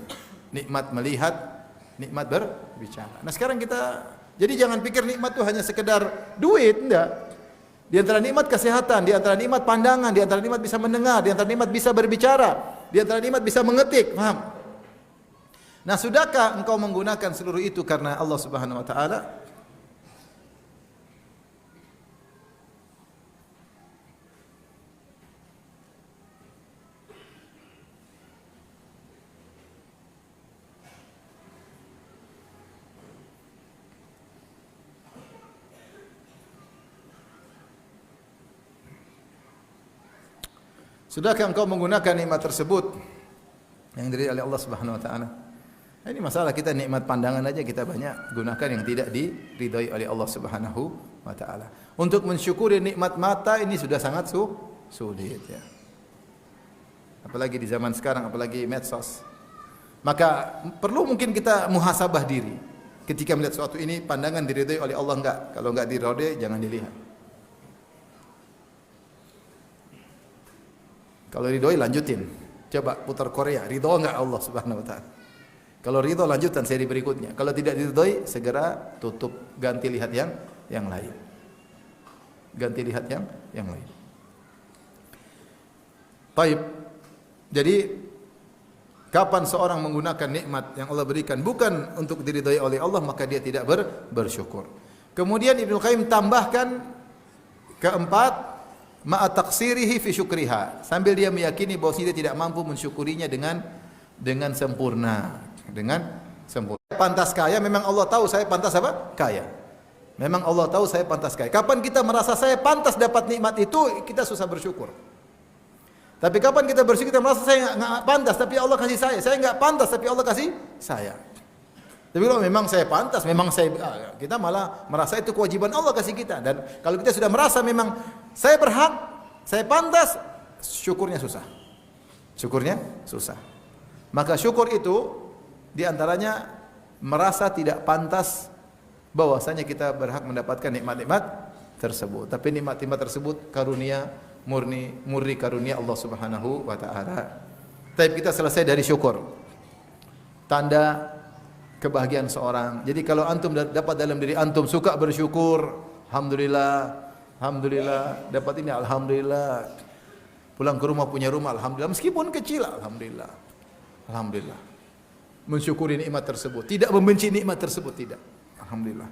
Nikmat melihat, nikmat berbicara. Nah, sekarang kita jadi jangan pikir nikmat itu hanya sekedar duit, enggak. Di antara nikmat kesehatan, di antara nikmat pandangan, di antara nikmat bisa mendengar, di antara nikmat bisa berbicara, di antara nikmat bisa mengetik, paham? Nah, sudahkah engkau menggunakan seluruh itu karena Allah Subhanahu wa taala? Sudahkah engkau menggunakan nikmat tersebut yang diberi oleh Allah Subhanahu wa taala? Nah, ini masalah kita, nikmat pandangan aja kita banyak gunakan yang tidak diridhai oleh Allah Subhanahu wa taala. Untuk mensyukuri nikmat mata ini sudah sangat sulit ya. Apalagi di zaman sekarang, apalagi medsos. Maka perlu mungkin kita muhasabah diri ketika melihat sesuatu ini, pandangan diridhai oleh Allah enggak? Kalau enggak diridhai jangan dilihat. Kalau ridhoi lanjutin. Coba putar Korea, ridho enggak Allah Subhanahu wa taala? Kalau ridho lanjutkan seri berikutnya. Kalau tidak diridhoi segera tutup, ganti lihat yang lain. Ganti lihat yang lain. Baik. Jadi kapan seorang menggunakan nikmat yang Allah berikan bukan untuk diridhoi oleh Allah, maka dia tidak bersyukur. Kemudian Ibnu Qayyim tambahkan keempat, ma'a taqsirihi fi syukriha, sambil dia meyakini bahwa dia tidak mampu mensyukurinya dengan sempurna, Pantas kaya, memang Allah tahu saya pantas apa? Kaya. Memang Allah tahu saya pantas kaya. Kapan kita merasa saya pantas dapat nikmat itu, kita susah bersyukur. Tapi kapan kita bersyukur, kita merasa saya enggak pantas tapi Allah kasih saya enggak pantas tapi Allah kasih saya. Tapi kalau memang saya pantas, memang kita malah merasa itu kewajiban Allah kasih kita. Dan kalau kita sudah merasa memang saya berhak, saya pantas, syukurnya susah. Syukurnya susah. Maka syukur itu diantaranya merasa tidak pantas bahwasanya kita berhak mendapatkan nikmat-nikmat tersebut. Tapi nikmat-nikmat tersebut karunia murni karunia Allah Subhanahu wa taala. Tapi kita selesai dari syukur. Tanda kebahagiaan seorang. Jadi kalau antum dapat dalam diri antum suka bersyukur, alhamdulillah, dapat ini alhamdulillah. Pulang ke rumah punya rumah alhamdulillah, meskipun kecil alhamdulillah. Alhamdulillah. Mensyukuri nikmat tersebut, tidak membenci nikmat tersebut, tidak. Alhamdulillah.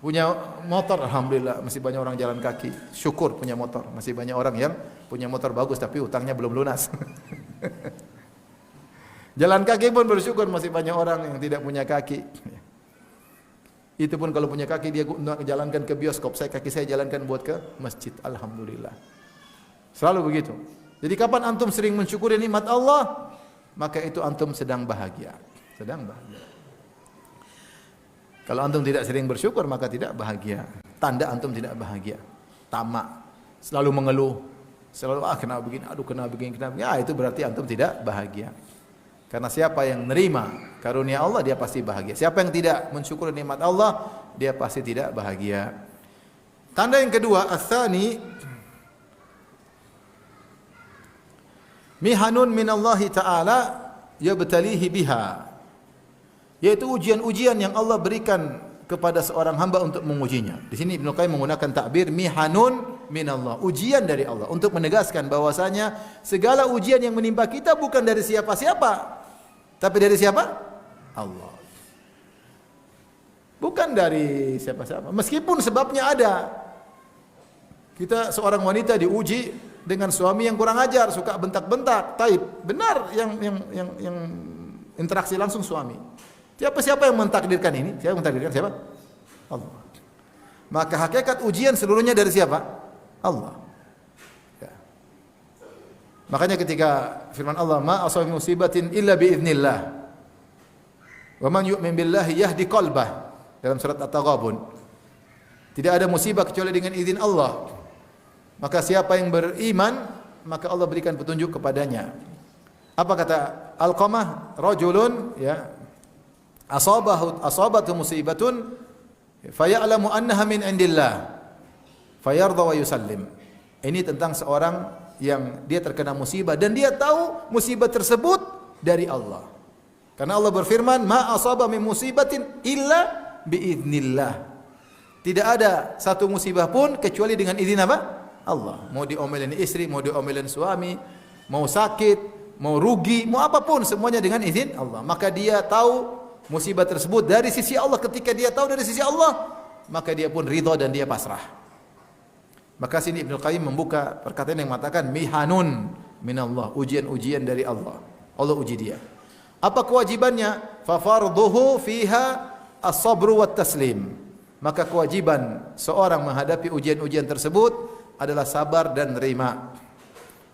Punya motor alhamdulillah, masih banyak orang jalan kaki. Syukur punya motor, masih banyak orang yang punya motor bagus tapi utangnya belum lunas. Jalan kaki pun bersyukur, masih banyak orang yang tidak punya kaki. Itu pun kalau punya kaki dia jalankan ke bioskop, kaki saya jalankan buat ke masjid. Alhamdulillah. Selalu begitu. Jadi kapan antum sering mensyukuri nikmat Allah, maka itu antum sedang bahagia. Sedang bahagia. Kalau antum tidak sering bersyukur, maka tidak bahagia. Tanda antum tidak bahagia. Tamak, selalu mengeluh, selalu kena begini, kena begini. Ya itu berarti antum tidak bahagia. Karena siapa yang menerima karunia Allah, dia pasti bahagia. Siapa yang tidak mensyukuri nikmat Allah, dia pasti tidak bahagia. Tanda yang kedua, ats-tsani mihanun minallahi ta'ala yabtalihi biha. Yaitu ujian-ujian yang Allah berikan kepada seorang hamba untuk mengujinya. Di sini Ibnu Qayyim menggunakan takbir mihanun minallah, ujian dari Allah, untuk menegaskan bahwasanya segala ujian yang menimpa kita bukan dari siapa-siapa. Tapi dari siapa? Allah. Bukan dari siapa-siapa. Meskipun sebabnya ada. Kita seorang wanita diuji dengan suami yang kurang ajar, suka bentak-bentak. Taib. Benar yang interaksi langsung suami. Siapa yang mentakdirkan ini? Siapa yang mentakdirkan? Siapa? Allah. Maka hakikat ujian seluruhnya dari siapa? Allah. Makanya ketika firman Allah, ma asaba musibatin illa biiznillah. Wa man yu'min billahi yahdi qalbah. Dalam surat At-Taghabun. Tidak ada musibah kecuali dengan izin Allah. Maka siapa yang beriman, maka Allah berikan petunjuk kepadanya. Apa kata Alqamah? Rajulun asabathu musibatun faya'lamu annaha min indillah fayardha wa yusallim. Ini tentang seorang yang dia terkena musibah dan dia tahu musibah tersebut dari Allah. Karena Allah berfirman, "Ma asaba min musibatin illa biiznillah." Tidak ada satu musibah pun kecuali dengan izin apa? Allah. Mau diomelin istri, mau diomelin suami, mau sakit, mau rugi, mau apapun, semuanya dengan izin Allah. Maka dia tahu musibah tersebut dari sisi Allah. Ketika dia tahu dari sisi Allah, maka dia pun ridha dan dia pasrah. Maka sini Ibnu Qayyim membuka perkataan yang mengatakan mihanun minallah, ujian-ujian dari Allah. Allah uji dia. Apa kewajibannya? Fa fardhuhu fiha as-sabru wat taslim. Maka kewajiban seorang menghadapi ujian-ujian tersebut adalah sabar dan nerima.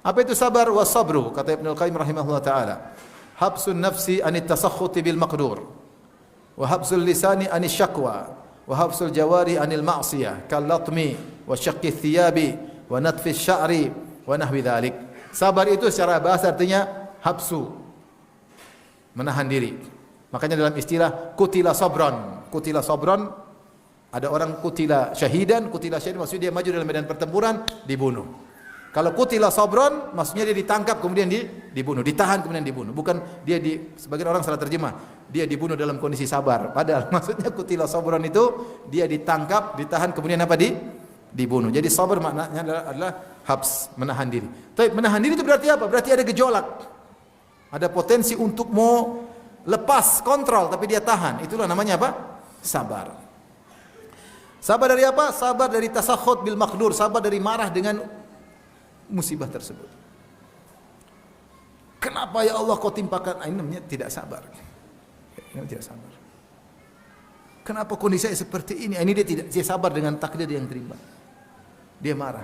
Apa itu sabar was sabru? Kata Ibnu Qayyim rahimahullah taala, habsun nafsi anit tasakhuti bil maqdur wa habsul lisani anis syakwa wa habsul jawari anil ma'siyah kal latmi wa syaqqi thiyabi wa natfi sya'ri wa nahwi dzalik. Sabar itu secara bahasa artinya habsu, menahan diri. Makanya dalam istilah kutila sabran, kutila sabran, ada orang kutila syahidan maksudnya dia maju dalam medan pertempuran dibunuh. Kalau kutila sabran maksudnya dia ditangkap kemudian dibunuh, ditahan kemudian dibunuh. Bukan dia sebagian orang salah terjemah, dia dibunuh dalam kondisi sabar. Padahal maksudnya kutila sabran itu dia ditangkap, ditahan kemudian apa dibunuh. Jadi sabar maknanya adalah habs, menahan diri. Tapi menahan diri itu berarti apa? Berarti ada gejolak. Ada potensi untuk mau lepas kontrol tapi dia tahan. Itulah namanya apa? Sabar. Sabar dari apa? Sabar dari tasakhut bil maqdur, sabar dari marah dengan musibah tersebut. Kenapa ya Allah kau timpakan? Ini namanya tidak sabar. Ini tidak sabar. Kenapa kondisi saya seperti ini? Ini dia sabar dengan takdir yang terima. Dia marah.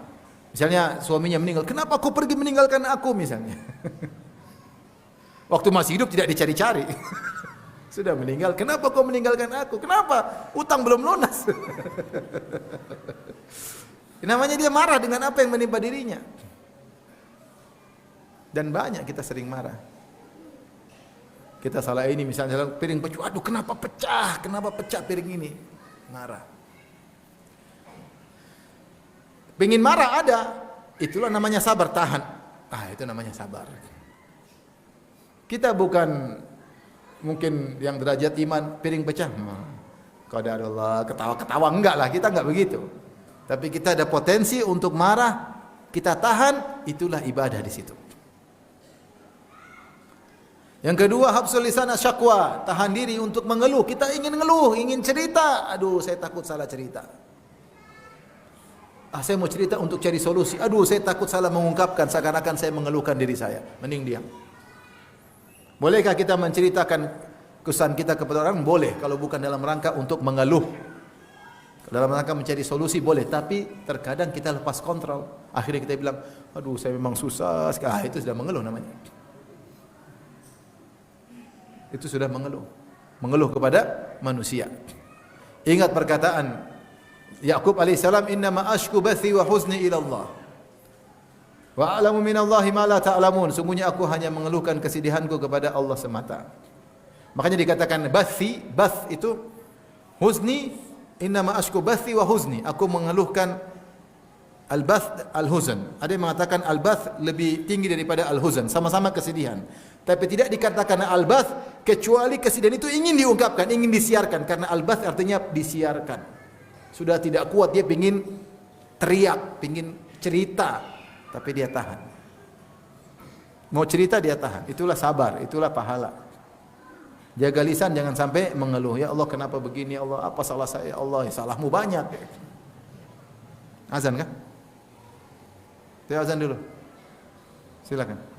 Misalnya suaminya meninggal, kenapa kau pergi meninggalkan aku misalnya? Waktu masih hidup tidak dicari-cari. Sudah meninggal, kenapa kau meninggalkan aku? Kenapa? Utang belum lunas. Namanya dia marah dengan apa yang menimpa dirinya. Dan banyak kita sering marah. Kita salah ini, misalnya piring pecah, aduh kenapa pecah? Kenapa pecah piring ini? Marah. Pengin marah ada, itulah namanya sabar, tahan. Itu namanya sabar. Kita bukan mungkin yang derajat iman, piring pecah, qadar Allah, ketawa-ketawa, enggak lah, kita enggak begitu. Tapi kita ada potensi untuk marah, kita tahan, itulah ibadah di situ. Yang kedua, habsul lisan syakwa, tahan diri untuk mengeluh. Kita ingin ngeluh, ingin cerita, aduh saya takut salah cerita. Saya mau cerita untuk cari solusi, aduh saya takut salah mengungkapkan, seakan-akan saya mengeluhkan diri saya. Mending diam. Bolehkah kita menceritakan kesan kita kepada orang? Boleh, kalau bukan dalam rangka untuk mengeluh. Dalam rangka mencari solusi boleh, tapi terkadang kita lepas kontrol. Akhirnya kita bilang, aduh saya memang susah sekali. Itu sudah mengeluh namanya. Itu sudah mengeluh. Mengeluh kepada manusia. Ingat perkataan Yaqub alaihissalam, innama ashku bathi wa huzni ila Allah. Wa a'lamu minallahi ma la ta'lamun. Sungguhnya aku hanya mengeluhkan kesedihanku kepada Allah semata. Makanya dikatakan bathi, bath itu huzni, innama ashku bathi wa huzni. Aku mengeluhkan al-bath, al-huzn. Ada yang mengatakan al-bath lebih tinggi daripada al-huzn, sama-sama kesedihan. Tapi tidak dikatakan al-bath kecuali kesedihan itu ingin diungkapkan, ingin disiarkan, karena al-bath artinya disiarkan. Sudah tidak kuat, dia ingin teriak, ingin cerita, tapi dia tahan. Mau cerita dia tahan. Itulah sabar, itulah pahala. Jaga lisan, jangan sampai mengeluh. Ya Allah kenapa begini? Ya Allah apa salah saya? Ya Allah salahmu banyak. Azan kah? Saya azan dulu. Silakan.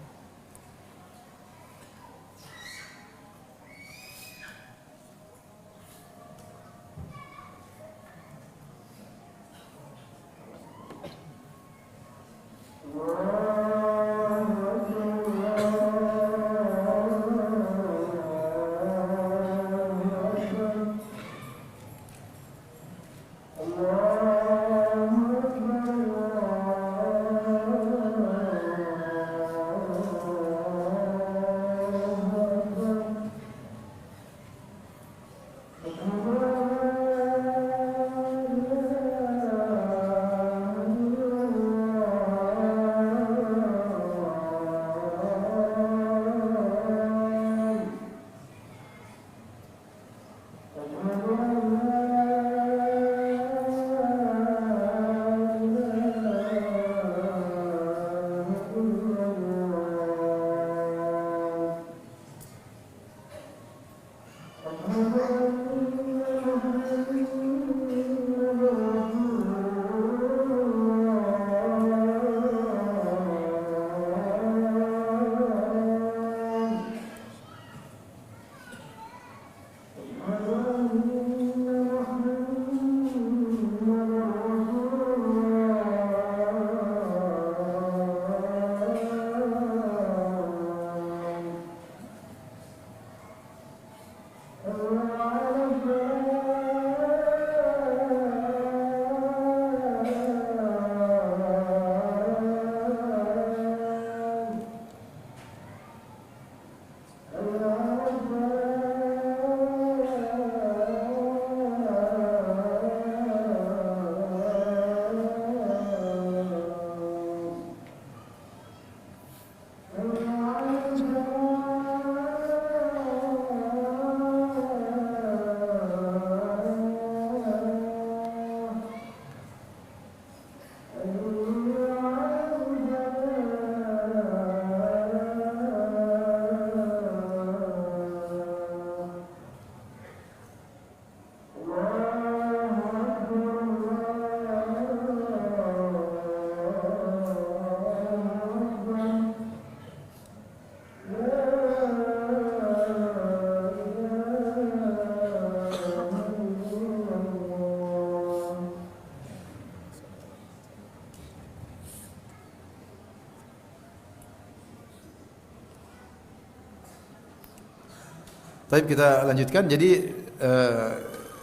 Tapi kita lanjutkan. Jadi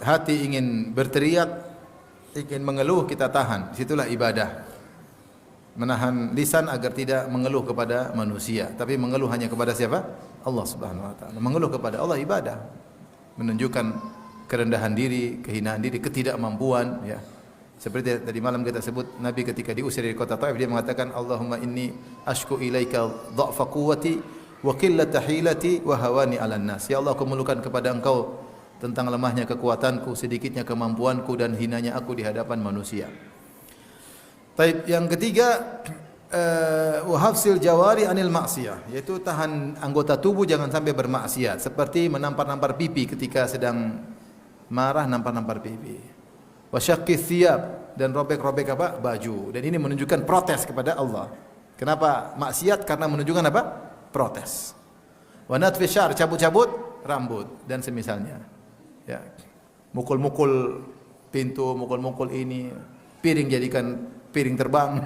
hati ingin berteriak, ingin mengeluh, kita tahan. Situlah ibadah. Menahan lisan agar tidak mengeluh kepada manusia, tapi mengeluh hanya kepada siapa? Allah Subhanahu wa taala. Mengeluh kepada Allah ibadah. Menunjukkan kerendahan diri, kehinaan diri, ketidakmampuan, ya. Seperti tadi malam kita sebut, Nabi ketika diusir dari kota Taif dia mengatakan, Allahumma inni ashku ilaika dha'fa quwwati wa qillata hilati wa hawani 'alan nas. Ya Allah, aku mengeluhkan kepada Engkau tentang lemahnya kekuatanku, sedikitnya kemampuanku dan hinanya aku di hadapan manusia. Taib, yang ketiga, wa hafsil jawari anil maksiyah, yaitu tahan anggota tubuh jangan sampai bermaksiat, seperti menampar-nampar pipi ketika sedang marah, nampar-nampar pipi. Wa syaqqi thiyab, dan robek-robek apa? Baju. Dan ini menunjukkan protes kepada Allah. Kenapa maksiat? Karena menunjukkan apa? Protes. Wa natfi syar, cabut-cabut rambut dan semisalnya. Ya. Mukul-mukul pintu, mukul-mukul ini, piring jadikan piring terbang.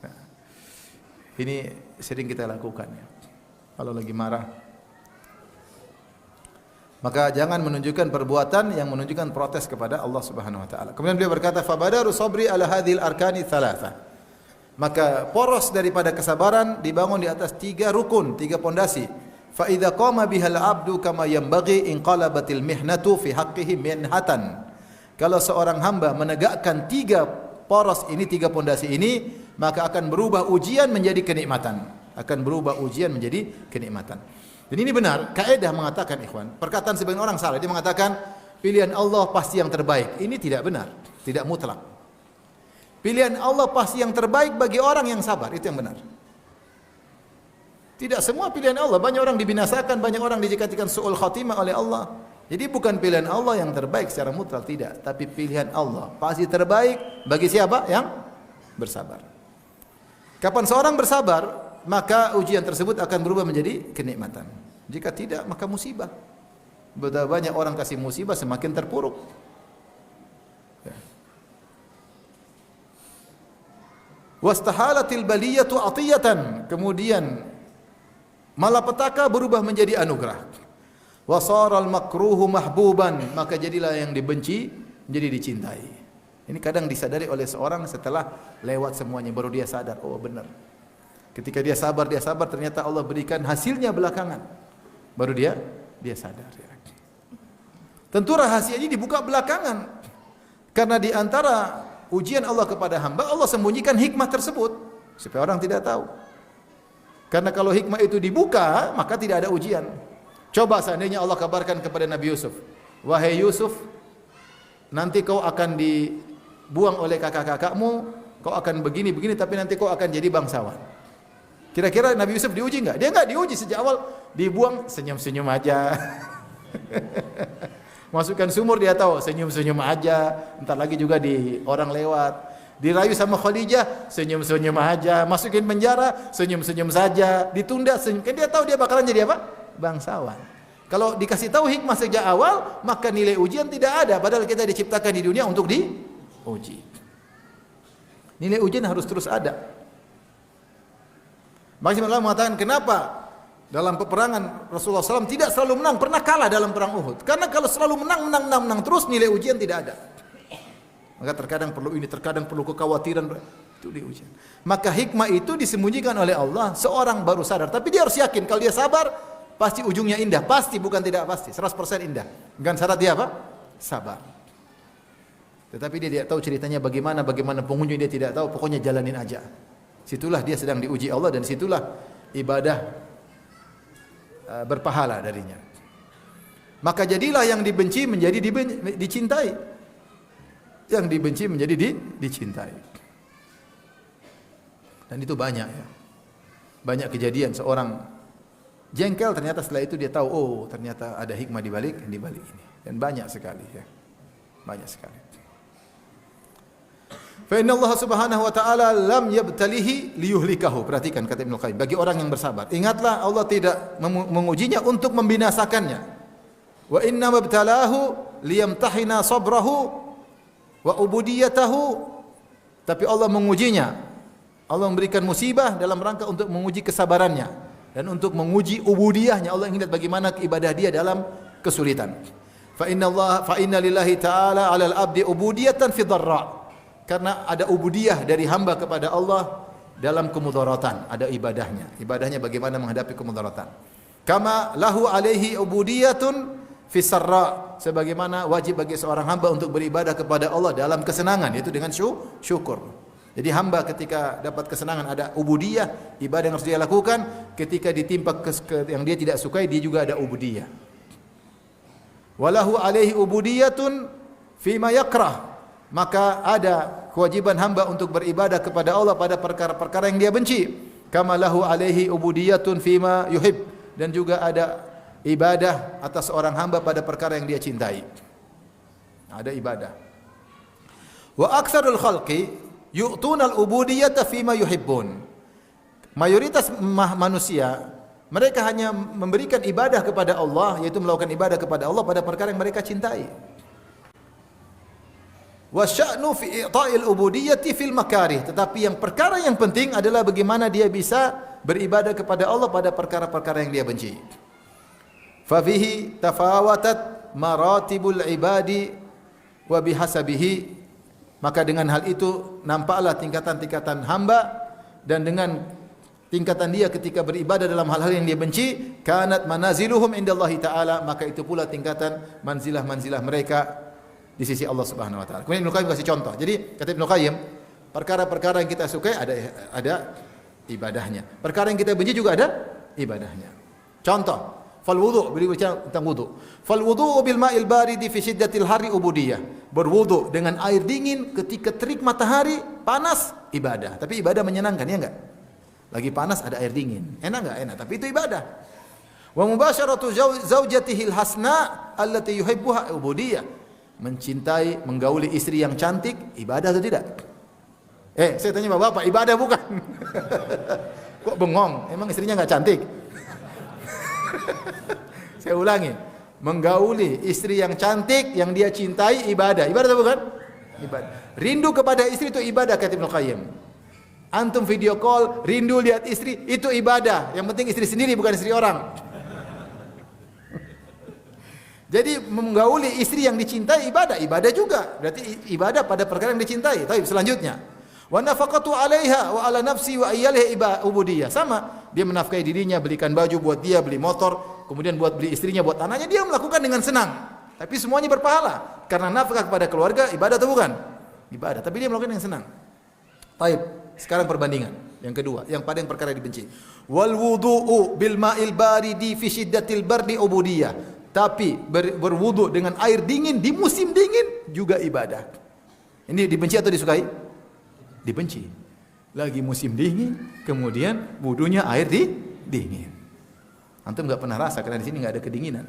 Nah, ini sering kita lakukan ya. Kalau lagi marah, maka jangan menunjukkan perbuatan yang menunjukkan protes kepada Allah Subhanahu wa taala. Kemudian beliau berkata, "Fabadaru sabri ala hadhil arkani thalatha." Maka poros daripada kesabaran dibangun di atas 3 rukun, 3 pondasi. Fa idza qama bihal abdu kama yanbaghi inqalabatil mihnatu fi haqqihi minhatan. Kalau seorang hamba menegakkan 3 poros ini, 3 pondasi ini, maka akan berubah ujian menjadi kenikmatan. Akan berubah ujian menjadi kenikmatan. Dan ini benar, kaidah mengatakan, ikhwan, perkataan sebagian orang salah. Dia mengatakan pilihan Allah pasti yang terbaik. Ini tidak benar, tidak mutlak. Pilihan Allah pasti yang terbaik bagi orang yang sabar, itu yang benar. Tidak semua pilihan Allah, banyak orang dibinasakan, banyak orang dijadikan su'ul khatimah oleh Allah. Jadi bukan pilihan Allah yang terbaik secara mutlak, tidak, tapi pilihan Allah pasti terbaik bagi siapa? Yang bersabar. Kapan seorang bersabar, maka ujian tersebut akan berubah menjadi kenikmatan. Jika tidak, maka musibah. Betapa banyak orang kasih musibah semakin terpuruk. Ya. Wastahalatil baliyatu atiyatan, kemudian malapetaka berubah menjadi anugerah. Wasaral makruhu mahbuban, maka jadilah yang dibenci menjadi dicintai. Ini kadang disadari oleh seorang setelah lewat semuanya, baru dia sadar, oh benar. Ketika dia sabar ternyata Allah berikan hasilnya belakangan. Baru dia sadar. Tentu rahasia ini dibuka belakangan. Karena di antara ujian Allah kepada hamba, Allah sembunyikan hikmah tersebut supaya orang tidak tahu. Karena kalau hikmah itu dibuka, maka tidak ada ujian. Coba seandainya Allah kabarkan kepada Nabi Yusuf, wahai Yusuf, nanti kau akan dibuang oleh kakak-kakakmu, kau akan begini-begini, tapi nanti kau akan jadi bangsawan. Kira-kira Nabi Yusuf diuji enggak? Dia enggak diuji, sejak awal dibuang, senyum-senyum aja. Masukkan sumur, dia tahu, senyum-senyum aja. Entar lagi juga di orang lewat. Dirayu sama Khadijah, senyum-senyum aja. Masukin penjara, senyum-senyum saja. Ditunda, senyum. Kan dia tahu dia bakalan jadi apa? Bangsawan. Kalau dikasih tahu hikmah sejak awal, maka nilai ujian tidak ada. Padahal kita diciptakan di dunia untuk diuji. Nilai ujian harus terus ada. Makanya Allah mengatakan, kenapa dalam peperangan Rasulullah SAW tidak selalu menang, pernah kalah dalam perang Uhud. Karena kalau selalu menang terus, nilai ujian tidak ada. Maka terkadang perlu ini, terkadang perlu kekhawatiran, itu diujian. Maka hikmah itu disembunyikan oleh Allah, seorang baru sadar. Tapi dia harus yakin, kalau dia sabar, pasti ujungnya indah, pasti, bukan tidak pasti, 100% indah. Bukan syarat dia apa? Sabar. Tetapi dia tidak tahu ceritanya bagaimana pengunjung, dia tidak tahu, pokoknya jalanin aja. Situlah dia sedang diuji Allah, dan situlah ibadah berpahala darinya. Maka jadilah yang dibenci menjadi dicintai. Yang dibenci menjadi dicintai. Dan itu banyak ya. Banyak kejadian seorang jengkel, ternyata setelah itu dia tahu, oh ternyata ada hikmah di balik ini. Dan banyak sekali ya. Banyak sekali. Fa inna Allah Subhanahu wa taala lam yabtalihi liyuhlikahu. Perhatikan kata Ibnu Qayyim, bagi orang yang bersabar. Ingatlah, Allah tidak mengujinya untuk membinasakannya. Wa inna mabtalahu liyamtahina sabrahu wa ubudiyatahu. Tapi Allah mengujinya. Allah memberikan musibah dalam rangka untuk menguji kesabarannya. dan untuk menguji ubudiyahnya. Allah ingin lihat bagaimana ibadah dia dalam kesulitan. Fa inna lillahi ta'ala 'alal abdi ubudiyatan fi dharra. Karena ada ubudiyah dari hamba kepada Allah dalam kemudaratan, ada ibadahnya. Ibadahnya bagaimana menghadapi kemudaratan. Kama lahu alaihi ubudiyatun fi sarra, sebagaimana wajib bagi seorang hamba untuk beribadah kepada Allah dalam kesenangan, yaitu dengan syukur. Jadi hamba ketika dapat kesenangan ada ubudiyah, ibadah yang harus dia lakukan. Ketika ditimpa yang dia tidak sukai, dia juga ada ubudiyah. Walahu alaihi ubudiyatun fima yakrah, maka ada kewajiban hamba untuk beribadah kepada Allah pada perkara-perkara yang dia benci. Kama lahu alaihi ubudiyatun fima yuhib, dan juga ada ibadah atas seorang hamba pada perkara yang dia cintai. Ada ibadah. Wa aktsarul khalqi yu'tunal ubudiyata fima yuhibbun. Mayoritas manusia mereka hanya memberikan ibadah kepada Allah, yaitu melakukan ibadah kepada Allah pada perkara yang mereka cintai. Wa sya'nu fi i'ta'il ubudiyati fil makarih, tetapi yang perkara yang penting adalah bagaimana dia bisa beribadah kepada Allah pada perkara-perkara yang dia benci. Fa fihi tafawatat maratibul ibadi wa bihasabihi, maka dengan hal itu nampaklah tingkatan-tingkatan hamba, dan dengan tingkatan dia ketika beribadah dalam hal-hal yang dia benci, kanat manaziluhum indallahi ta'ala, maka itu pula tingkatan manzilah-manzilah mereka di sisi Allah Subhanahu wa taala. Kemudian Ibnu Qayyim kasih contoh. Jadi kata Ibnu Qayyim, perkara-perkara yang kita sukai ada ibadahnya. Perkara yang kita benci juga ada ibadahnya. Contoh, fal wudu, beliau bicara tentang wudu. Fal wudu bil ma'il baridi fi shiddatil hari ubudiyah. Berwudu dengan air dingin ketika terik matahari panas, ibadah. Tapi ibadah menyenangkan, ya enggak? Lagi panas ada air dingin. Enak enggak? Enak, tapi itu ibadah. Wa mubasharatu zaujatihil hasna allati yuhibbuha ubudiyah. Mencintai, menggauli istri yang cantik, ibadah atau tidak? Saya tanya Bapak, ibadah bukan? Kok bengong? Emang istrinya enggak cantik? Saya ulangi, menggauli istri yang cantik yang dia cintai, ibadah. Ibadah atau bukan? Ibadah. Rindu kepada istri itu ibadah, kata Ibnu Qayyim. Antum video call, rindu lihat istri, itu ibadah. Yang penting istri sendiri, bukan istri orang. Jadi menggauli istri yang dicintai ibadah, ibadah juga. Berarti ibadah pada perkara yang dicintai. Baik, selanjutnya. Wa nafaqatu 'alaiha wa 'ala nafsi wa iyalihi ubudiyah. Sama, dia menafkahi dirinya, belikan baju buat dia, beli motor, kemudian buat beli istrinya, buat anaknya, dia melakukan dengan senang. Tapi semuanya berpahala karena nafkah kepada keluarga, ibadah atau bukan? Ibadah, tapi dia melakukan dengan senang. Baik, sekarang perbandingan. Yang kedua, yang pada yang perkara dibenci. Wal wudu'u bil ma'il baridi fi shiddatil bardi ubudiyah. Tapi berwudu dengan air dingin di musim dingin juga ibadah. Ini dibenci atau disukai? Dibenci. Lagi musim dingin, kemudian wudunya air dingin. Antum enggak pernah rasa karena di sini enggak ada kedinginan.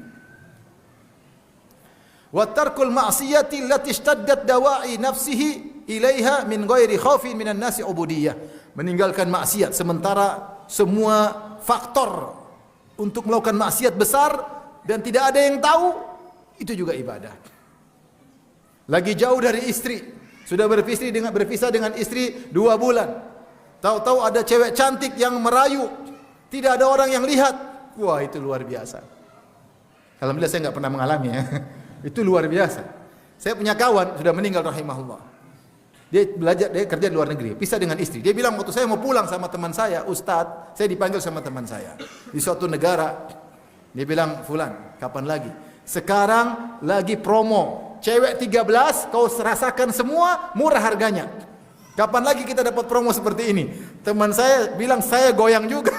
Wa tarkul ma'siyati allati ishtaddat dawa'i nafsihi ilaiha min ghairi khaufin minan nasi ubudiyah. Meninggalkan maksiat sementara semua faktor untuk melakukan maksiat besar dan tidak ada yang tahu, itu juga ibadah. Lagi jauh dari istri, sudah berpisah dengan istri 2 bulan. Tahu-tahu ada cewek cantik yang merayu, tidak ada orang yang lihat. Wah, itu luar biasa. Alhamdulillah saya enggak pernah mengalami ya. Itu luar biasa. Saya punya kawan sudah meninggal rahimahullah. Dia kerja di luar negeri, pisah dengan istri. Dia bilang waktu saya mau pulang sama teman saya, Ustadz, saya dipanggil sama teman saya di suatu negara. Dia bilang, "Fulan, kapan lagi? Sekarang lagi promo. Cewek 13, kau rasakan semua, murah harganya. Kapan lagi kita dapat promo seperti ini?" Teman saya bilang, "Saya goyang juga."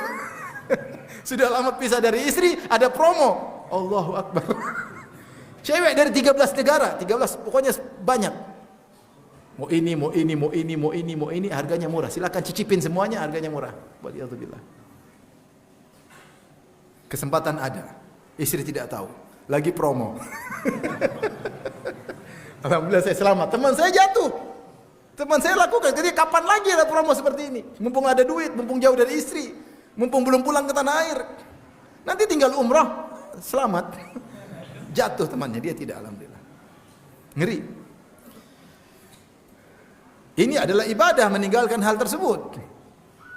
Sudah lama pisah dari istri, ada promo. Allahu Akbar. Cewek dari 13 negara, 13 pokoknya banyak. Mau ini, harganya murah. Silakan cicipin semuanya, harganya murah. Waliyadzubillah. Kesempatan ada, istri tidak tahu, lagi promo. Alhamdulillah saya selamat. Teman saya jatuh, teman saya lakukan. Jadi kapan lagi ada promo seperti ini? Mumpung ada duit, mumpung jauh dari istri, mumpung belum pulang ke tanah air. Nanti tinggal umrah, selamat. Jatuh temannya, dia tidak, alhamdulillah. Ngeri. Ini adalah ibadah meninggalkan hal tersebut.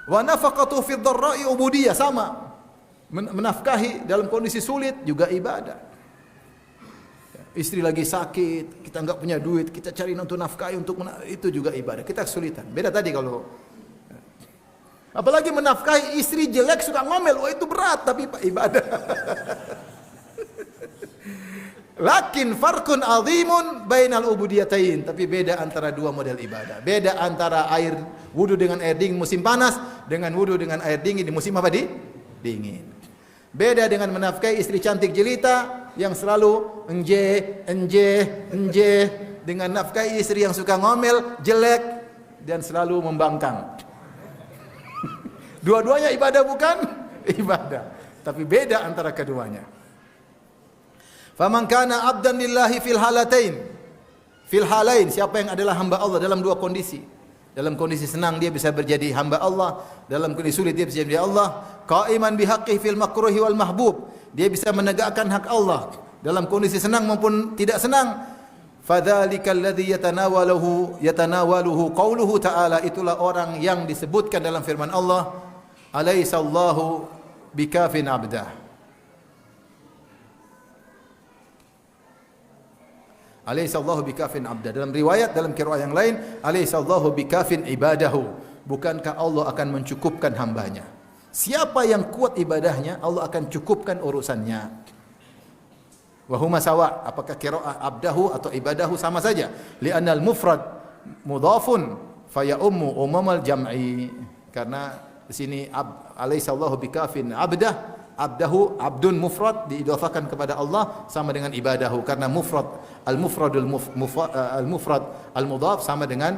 Wa nafaqatu fi dharra'i ubudiyah, sama. Menafkahi dalam kondisi sulit juga ibadah. Istri lagi sakit, kita enggak punya duit, kita cari untuk nafkahi, itu juga ibadah. Kita kesulitan. Beda tadi kalau apalagi menafkahi istri jelek suka ngomel, itu berat tapi ibadah. Lakin farqun azimun bainal ubudiyatain, tapi beda antara dua model ibadah. Beda antara air wudu dengan air dingin musim panas dengan wudu dengan air dingin di musim apa dingin. Beda dengan menafkahi istri cantik jelita yang selalu enje dengan nafkahi istri yang suka ngomel, jelek dan selalu membangkang. Dua-duanya ibadah bukan? Ibadah. Tapi beda antara keduanya. Faman kana abdan lillahi fil halain, siapa yang adalah hamba Allah dalam dua kondisi. Dalam kondisi senang dia bisa menjadi hamba Allah, dalam kondisi sulit dia bisa menjadi Allah. Qa'iman bihaqqihi fil makruhi wal mahbub, dia bisa menegakkan hak Allah dalam kondisi senang maupun tidak senang. Fadzalika alladhi yatanawaluhu qauluhu ta'ala, itulah orang yang disebutkan dalam firman Allah, alaisallahu bikafin abdah. Alaihissallahu bikafin abda. Dalam riwayat, dalam qiraat yang lain, alaihissallahu bikafin ibadahu. Bukankah Allah akan mencukupkan hambanya? Siapa yang kuat ibadahnya, Allah akan cukupkan urusannya. Wa huma sawa, apakah qiraat abdahu atau ibadahu sama saja. Li'annal mufrad mudhafun faya ummu umamal jam'i. Karena di sini alaihissallahu bikafin abdah. Abdahu, abdun mufrad diidhafakan kepada Allah sama dengan ibadahu, karena mufrad al-mudhaf sama dengan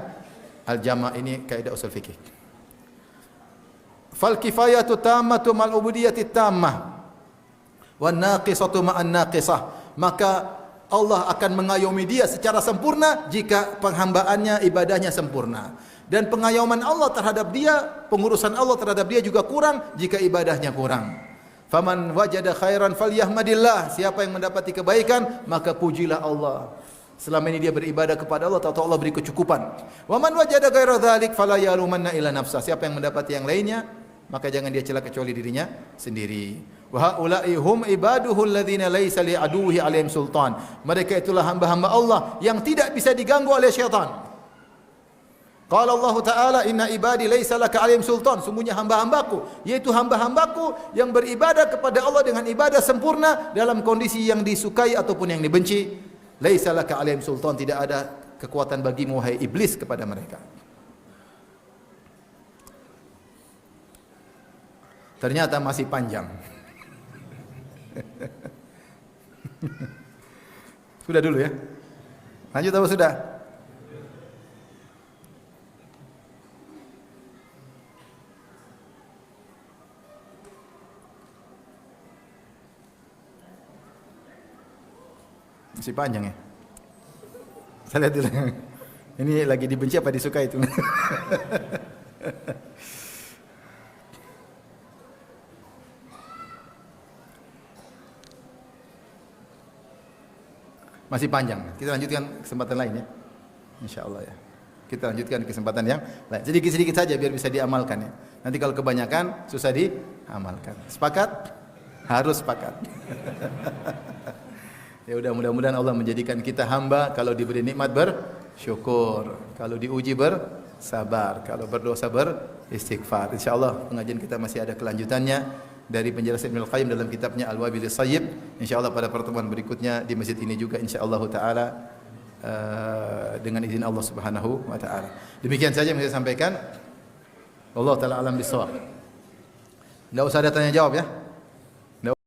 al-jama'. Ini kaidah usul fikih. Fal kifayatu tammatu mal ubudiyati tammah wan naqisatu ma'an naqisah. Maka Allah akan mengayomi dia secara sempurna jika penghambaannya, ibadahnya sempurna. Dan pengayoman Allah terhadap dia, pengurusan Allah terhadap dia juga kurang jika ibadahnya kurang. Faman wajada khairan falyahmadillah, siapa yang mendapati kebaikan maka pujilah Allah. Selama ini dia beribadah kepada Allah, tahu-tahu Allah beri kecukupan. Wa man wajada ghaira dzalik fala yalumanna illa nafsah, siapa yang mendapati yang lainnya maka jangan dia cela kecuali dirinya sendiri. Wa haula'i hum ibaduhu alladzina laisa li aduwwihi alaihim sultan, mereka itulah hamba-hamba Allah yang tidak bisa diganggu oleh syaitan. Qala Allah Ta'ala, inna ibadi laisa laka alaihim sultan, sungguhnya hamba-hambaku, yaitu hamba-hambaku yang beribadah kepada Allah dengan ibadah sempurna dalam kondisi yang disukai ataupun yang dibenci. Laisa laka alaihim sultan, tidak ada kekuatan bagimu wahai iblis kepada mereka. Ternyata masih panjang. Sudah dulu ya? Lanjut apa sudah? Masih panjang ya? Saya lihat dulu. Ini lagi dibenci apa disukai itu? Masih panjang. Kita lanjutkan kesempatan lain ya. Insyaallah ya. Kita lanjutkan kesempatan yang lain. Sedikit-sedikit saja biar bisa diamalkan ya. Nanti kalau kebanyakan susah diamalkan. Sepakat? Harus sepakat. Ya udah, mudah-mudahan Allah menjadikan kita hamba kalau diberi nikmat bersyukur, kalau diuji bersabar, kalau berdosa beristighfar. Insyaallah pengajian kita masih ada kelanjutannya dari penjelasan Ibnu Qayyim dalam kitabnya Al-Wabil As-Sayyib. Insyaallah pada pertemuan berikutnya di masjid ini juga insyaallah taala dengan izin Allah Subhanahu wa taala. Demikian saja yang saya sampaikan. Allah taala alam bisawab. Enggak usah ada tanya jawab ya.